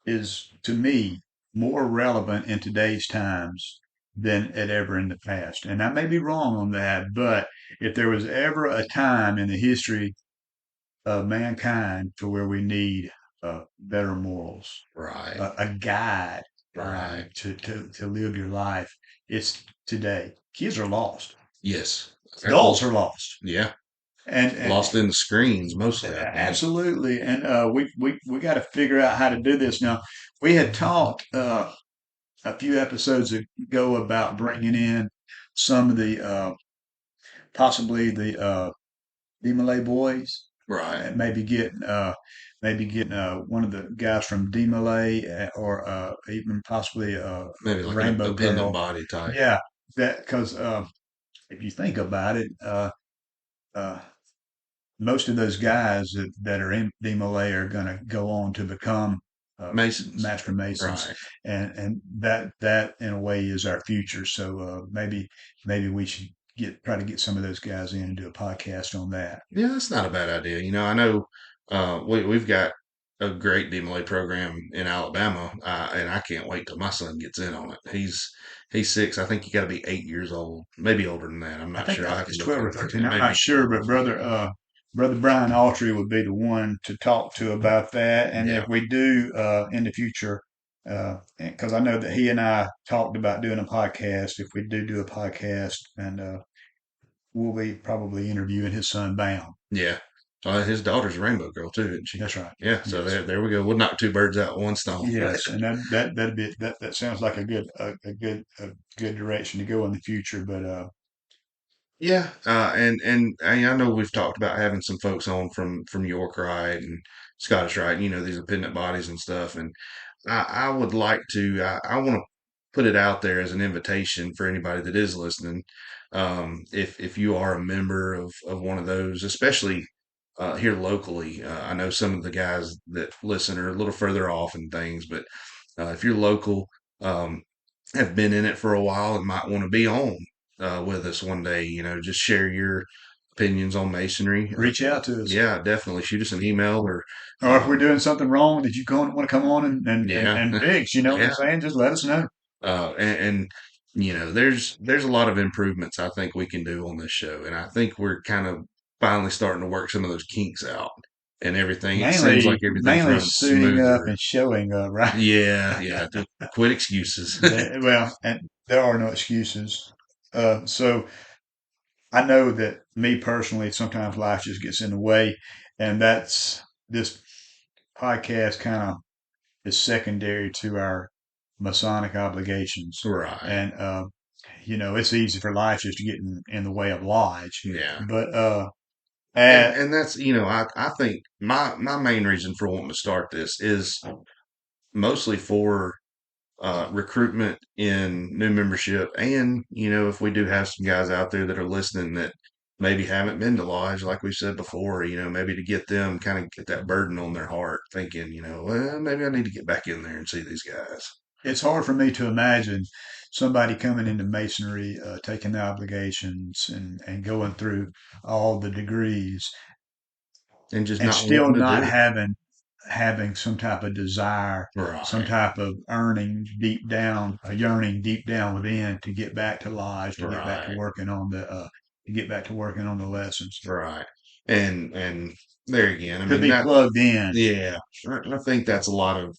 Speaker 2: is to me more relevant in today's times than it ever in the past. And I may be wrong on that, but if there was ever a time in the history of mankind to where we need better morals,
Speaker 1: right,
Speaker 2: a guide
Speaker 1: right,
Speaker 2: to live your life, it's today. Kids are lost.
Speaker 1: yes,
Speaker 2: Adults are lost.
Speaker 1: yeah,
Speaker 2: And
Speaker 1: lost in the screens mostly, I think.
Speaker 2: absolutely. And we got to figure out how to do this now. We had talked a few episodes ago about bringing in some of the possibly the Malay boys,
Speaker 1: Right,
Speaker 2: and maybe getting one of the guys from D Malay, or even possibly
Speaker 1: maybe like an
Speaker 2: Rainbow
Speaker 1: opinion
Speaker 2: Girl.
Speaker 1: body type.
Speaker 2: Yeah, that because if you think about it, uh, most of those guys that are in DMLA are going to go on to become
Speaker 1: Masons,
Speaker 2: master masons,
Speaker 1: right.
Speaker 2: and that in a way is our future. So maybe we should try to get some of those guys in and do a podcast on that.
Speaker 1: Yeah, that's not a bad idea. I know we've got a great DMLA program in Alabama, and I can't wait till my son gets in on it. He's 6. I think you got to be 8 years old, maybe older than that. I'm
Speaker 2: I
Speaker 1: not
Speaker 2: think
Speaker 1: sure. I'll have to
Speaker 2: it's
Speaker 1: look
Speaker 2: 12 or
Speaker 1: into it.
Speaker 2: 13.
Speaker 1: It
Speaker 2: I'm
Speaker 1: may
Speaker 2: not
Speaker 1: be.
Speaker 2: sure, but brother Brian Autry would be the one to talk to about that. And
Speaker 1: Yeah,
Speaker 2: if we do in the future, because I know that he and I talked about doing a podcast. If we do a podcast, and we'll be probably interviewing his son Bam.
Speaker 1: yeah. His daughter's a rainbow girl too, isn't she?
Speaker 2: That's right.
Speaker 1: Yeah. So
Speaker 2: Yes.
Speaker 1: there we go. We'll knock two birds out with one stone.
Speaker 2: Yes, and that sounds like a good direction to go in the future. But
Speaker 1: Yeah, and I know we've talked about having some folks on from York Rite and Scottish Rite, these appendant bodies and stuff. And I would like to, I want to put it out there as an invitation for anybody that is listening. If you are a member of one of those, especially here locally, I know some of the guys that listen are a little further off and things, but if you're local, um, have been in it for a while and might want to be on with us one day, just share your opinions on masonry.
Speaker 2: Reach out to us.
Speaker 1: Yeah, definitely shoot us an email or,
Speaker 2: Or if we're
Speaker 1: um,
Speaker 2: doing something wrong that you want to come on
Speaker 1: yeah,
Speaker 2: and fix, you know what I'm
Speaker 1: yeah.
Speaker 2: saying? Just let us know.
Speaker 1: And there's a lot of improvements I think we can do on this show, and I think we're kind of finally starting to work some of those kinks out and everything. It seems like everything's
Speaker 2: Mainly
Speaker 1: running
Speaker 2: suiting up
Speaker 1: smoother.
Speaker 2: and showing up, right?
Speaker 1: Yeah, yeah. Quit excuses.
Speaker 2: Well, and there are no excuses. So I know that me personally, sometimes life just gets in the way, and that's this podcast kind of is secondary to our Masonic obligations.
Speaker 1: Right.
Speaker 2: And, it's easy for life just to get in the way of lodge.
Speaker 1: Yeah.
Speaker 2: But,
Speaker 1: And
Speaker 2: uh,
Speaker 1: and that's I think my main reason for wanting to start this is mostly for recruitment in new membership, and if we do have some guys out there that are listening that maybe haven't been to lodge, like we said before, maybe to get them kind of get that burden on their heart, thinking, well, maybe I need to get back in there and see these guys,
Speaker 2: it's hard for me to imagine somebody coming into masonry, taking the obligations and going through all the degrees
Speaker 1: and just
Speaker 2: and
Speaker 1: not
Speaker 2: still
Speaker 1: wanting to
Speaker 2: not
Speaker 1: do it.
Speaker 2: having some type of desire, some
Speaker 1: Right,
Speaker 2: type of earning deep down, a yearning deep down within to get back to lodge, to get back to
Speaker 1: right,
Speaker 2: working on to get back to working on the lessons,
Speaker 1: right. And there again, I
Speaker 2: to
Speaker 1: mean
Speaker 2: be
Speaker 1: that.
Speaker 2: plugged in.
Speaker 1: Yeah, I think that's a lot of,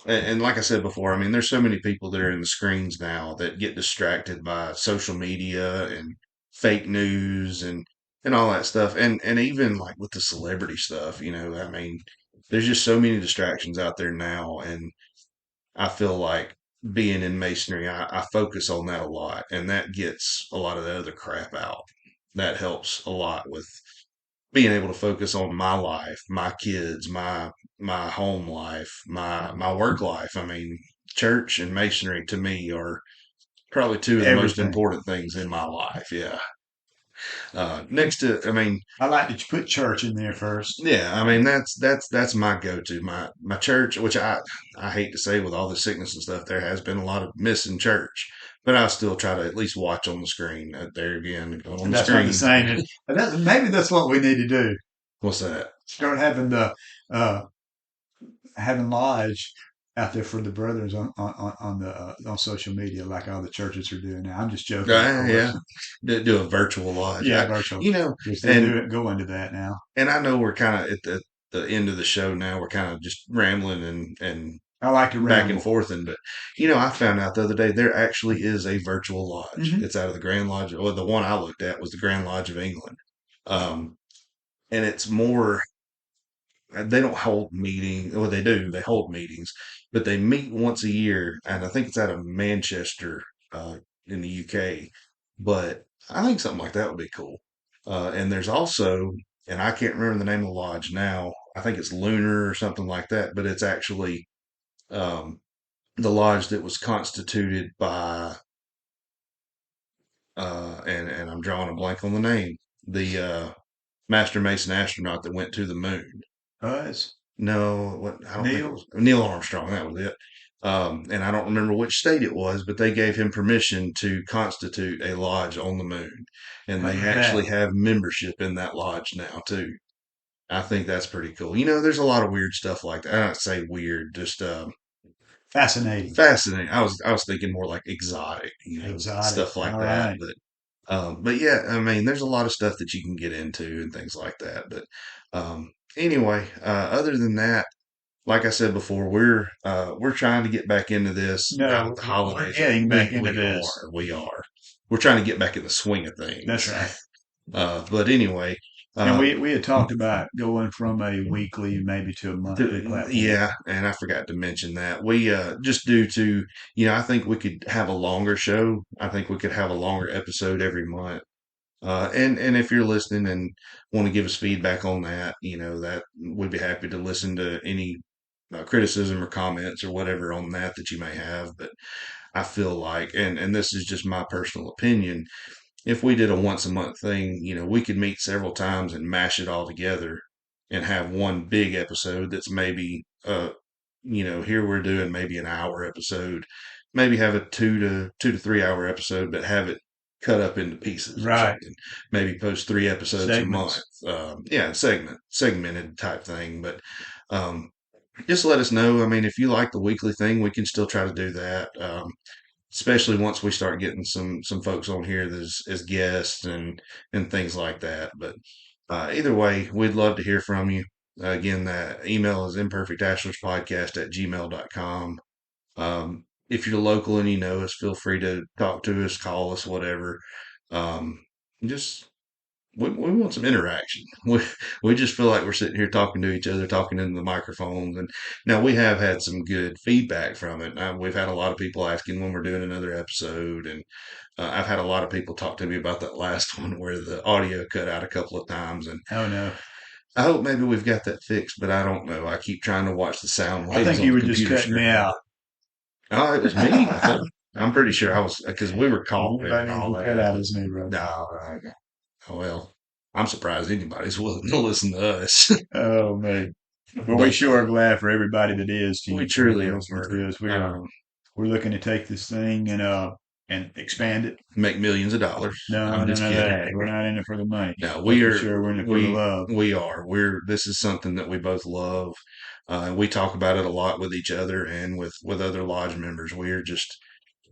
Speaker 1: and like I said before, I mean, there's so many people that are in the screens now that get distracted by social media and fake news and all that stuff, and even like with the celebrity stuff, I mean, there's just so many distractions out there now, and I feel like being in masonry, I focus on that a lot, and that gets a lot of the other crap out. That helps a lot with being able to focus on my life, my kids, my home life, my work life. I mean, church and masonry to me are probably two of the most
Speaker 2: Everything.
Speaker 1: important things in my life. Yeah. Next to, I mean,
Speaker 2: I like that you put church in there first.
Speaker 1: yeah, I mean that's my go-to. My church, which I hate to say with all the sickness and stuff, there has been a lot of missing church, but I still try to at least watch on the screen. There again, going on
Speaker 2: And
Speaker 1: the
Speaker 2: that's not the
Speaker 1: screens.
Speaker 2: same. And maybe that's what we need to do.
Speaker 1: What's that?
Speaker 2: Start having the uh, having lodge out there for the brothers on the on social media like all the churches are doing now. I'm just joking, of course.
Speaker 1: Yeah, do a virtual lodge.
Speaker 2: Yeah, virtual.
Speaker 1: You know,
Speaker 2: Because they're
Speaker 1: and
Speaker 2: doing go into that now.
Speaker 1: and I know we're kind of at the end of the show now. We're kind of just rambling and
Speaker 2: I like to
Speaker 1: back and
Speaker 2: ramble.
Speaker 1: forth. But I found out the other day there actually is a virtual lodge.
Speaker 2: Hmm.
Speaker 1: It's out of the Grand Lodge. Well, the one I looked at was the Grand Lodge of England, um, and it's more. They don't hold meetings. Well, they do. They hold meetings, but they meet once a year, and I think it's out of Manchester, in the UK. But I think something like that would be cool. And there's also, and I can't remember the name of the lodge now. I think it's Lunar or something like that. But it's actually um, the lodge that was constituted by, and I'm drawing a blank on the name, the Master Mason astronaut that went to the moon.
Speaker 2: Us,
Speaker 1: No, I don't think it
Speaker 2: Neil.
Speaker 1: was Neil Armstrong. That was it. And I don't remember which state it was, but they gave him permission to constitute a lodge on the moon, and
Speaker 2: How
Speaker 1: they
Speaker 2: about that?
Speaker 1: actually have membership in that lodge now too. I think that's pretty cool. There's a lot of weird stuff like that. I don't say weird, just
Speaker 2: Fascinating.
Speaker 1: fascinating. I was thinking more like exotic,
Speaker 2: Exotic.
Speaker 1: stuff like
Speaker 2: All
Speaker 1: that.
Speaker 2: right.
Speaker 1: But yeah, I mean, there's a lot of stuff that you can get into and things like that. But anyway, other than that, like I said before, we're trying to get back into this now with
Speaker 2: No,
Speaker 1: the
Speaker 2: we're
Speaker 1: holidays.
Speaker 2: getting back
Speaker 1: We
Speaker 2: into
Speaker 1: we
Speaker 2: this.
Speaker 1: are we are we're trying to get back in the swing of
Speaker 2: That's
Speaker 1: things.
Speaker 2: right.
Speaker 1: But anyway,
Speaker 2: And
Speaker 1: uh,
Speaker 2: we had talked about going from a weekly maybe to a monthly platform.
Speaker 1: yeah, and I forgot to mention that we just due to I think we could have a longer show. I think we could have a longer episode every month. And if you're listening and want to give us feedback on that, that we'd be happy to listen to any criticism or comments or whatever on that you may have. But I feel like, and this is just my personal opinion, if we did a once a month thing, we could meet several times and mash it all together and have one big episode that's maybe, here we're doing maybe an hour episode, maybe have a 2 to 3 hour episode, but have it cut up into pieces or
Speaker 2: Right.
Speaker 1: something. Maybe post 3 episodes a month.
Speaker 2: Segments.
Speaker 1: Yeah, segmented type thing. But just let us know. I mean, if you like the weekly thing, we can still try to do that. Especially once we start getting some folks on here as guests and things like that. But either way, we'd love to hear from you. Again, that email is imperfectbachelorspodcast@gmail.com. If you're local and you know us, feel free to talk to us, call us, whatever. Um, just we want some interaction. We just feel like we're sitting here talking to each other, talking into the microphones. And now we have had some good feedback from it. We've had a lot of people asking when we're doing another episode, and I've had a lot of people talk to me about that last one where the audio cut out a couple of times. And
Speaker 2: Oh no.
Speaker 1: I hope maybe we've got that fixed, but I don't know. I keep trying to watch the sound
Speaker 2: I
Speaker 1: waves
Speaker 2: think
Speaker 1: on
Speaker 2: you
Speaker 1: the
Speaker 2: were just
Speaker 1: computer
Speaker 2: cutting me
Speaker 1: screen.
Speaker 2: out.
Speaker 1: Oh, it was me. I thought, I'm pretty sure I was because we were coughing
Speaker 2: Anybody
Speaker 1: and
Speaker 2: needs
Speaker 1: all
Speaker 2: to be cut
Speaker 1: that.
Speaker 2: out as me, brother.
Speaker 1: No, oh, well, I'm surprised anybody's willing to listen to us.
Speaker 2: Oh man. But we
Speaker 1: But
Speaker 2: sure are glad for everybody that is
Speaker 1: we
Speaker 2: to
Speaker 1: truly
Speaker 2: listen
Speaker 1: are.
Speaker 2: to us. We're looking to take this thing and expand it.
Speaker 1: Make millions of dollars.
Speaker 2: No,
Speaker 1: I'm
Speaker 2: none
Speaker 1: just
Speaker 2: of
Speaker 1: kidding.
Speaker 2: that. We're not in it for the money.
Speaker 1: No,
Speaker 2: That's for sure. We're in it for the love.
Speaker 1: we are. This is something that we both love. We talk about it a lot with each other and with other lodge members. We are just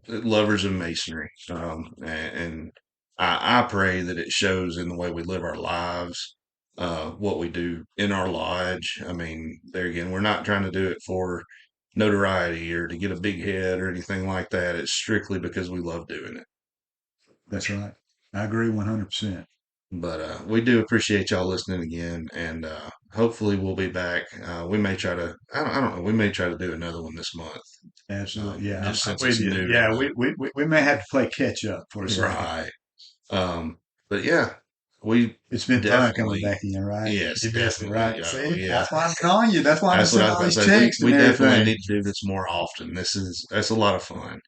Speaker 1: lovers of masonry. And I pray that it shows in the way we live our lives, what we do in our lodge. I mean, there again, we're not trying to do it for notoriety or to get a big head or anything like that. It's strictly because we love doing it.
Speaker 2: That's right. I agree 100%.
Speaker 1: But we do appreciate y'all listening again, and hopefully we'll be back. We may try to. I don't know. We may try to do another one this month,
Speaker 2: Absolutely. Yeah,
Speaker 1: just
Speaker 2: I'm
Speaker 1: since
Speaker 2: with
Speaker 1: it's
Speaker 2: you.
Speaker 1: new
Speaker 2: Yeah,
Speaker 1: to
Speaker 2: we may have to play catch up for a second.
Speaker 1: right. But yeah, we
Speaker 2: It's been fun coming
Speaker 1: definitely,
Speaker 2: back in, right?
Speaker 1: yes,
Speaker 2: You missed it,
Speaker 1: definitely.
Speaker 2: right? See,
Speaker 1: Yeah,
Speaker 2: that's why I'm calling you. That's why I'm
Speaker 1: that's what I
Speaker 2: sending
Speaker 1: was
Speaker 2: all
Speaker 1: about
Speaker 2: these
Speaker 1: to say. We
Speaker 2: texts
Speaker 1: we
Speaker 2: and
Speaker 1: definitely
Speaker 2: everything.
Speaker 1: need to do this more often. That's a lot of fun.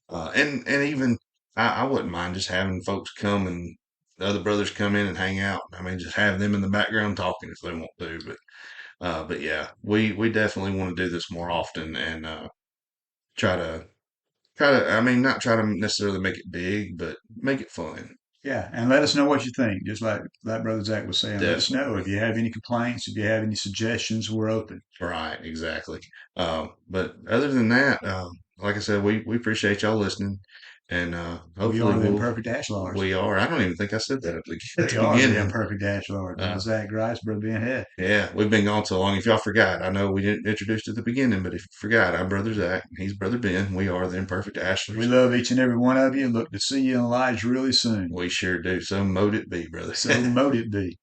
Speaker 1: And even I wouldn't mind just having folks come and the other brothers come in and hang out. I mean, just have them in the background talking if they want to. But yeah, we definitely want to do this more often and try to I mean, not try to necessarily make it big, but make it fun.
Speaker 2: Yeah, and let us know what you think. Just like Brother Zach was saying, let us know
Speaker 1: Definitely.
Speaker 2: if you have any complaints, if you have any suggestions. We're open.
Speaker 1: Right, exactly. But other than that, like I said, we appreciate y'all listening, and
Speaker 2: We
Speaker 1: hopefully
Speaker 2: are the imperfect Ash Lords.
Speaker 1: we are. I don't even think I said that at
Speaker 2: We
Speaker 1: the
Speaker 2: are the
Speaker 1: beginning.
Speaker 2: imperfect Ash Lords. Brother
Speaker 1: Uh,
Speaker 2: Zach Grice, Brother Ben Head.
Speaker 1: yeah, we've been gone so long. If y'all forgot, I know we didn't introduce at the beginning, but if you forgot, I'm Brother Zach. He's Brother Ben. We are the imperfect
Speaker 2: We
Speaker 1: Ashlers.
Speaker 2: love each and every one of you. Look to see you in the lives really soon.
Speaker 1: We sure do. So mote it be, brother.
Speaker 2: So mote it be.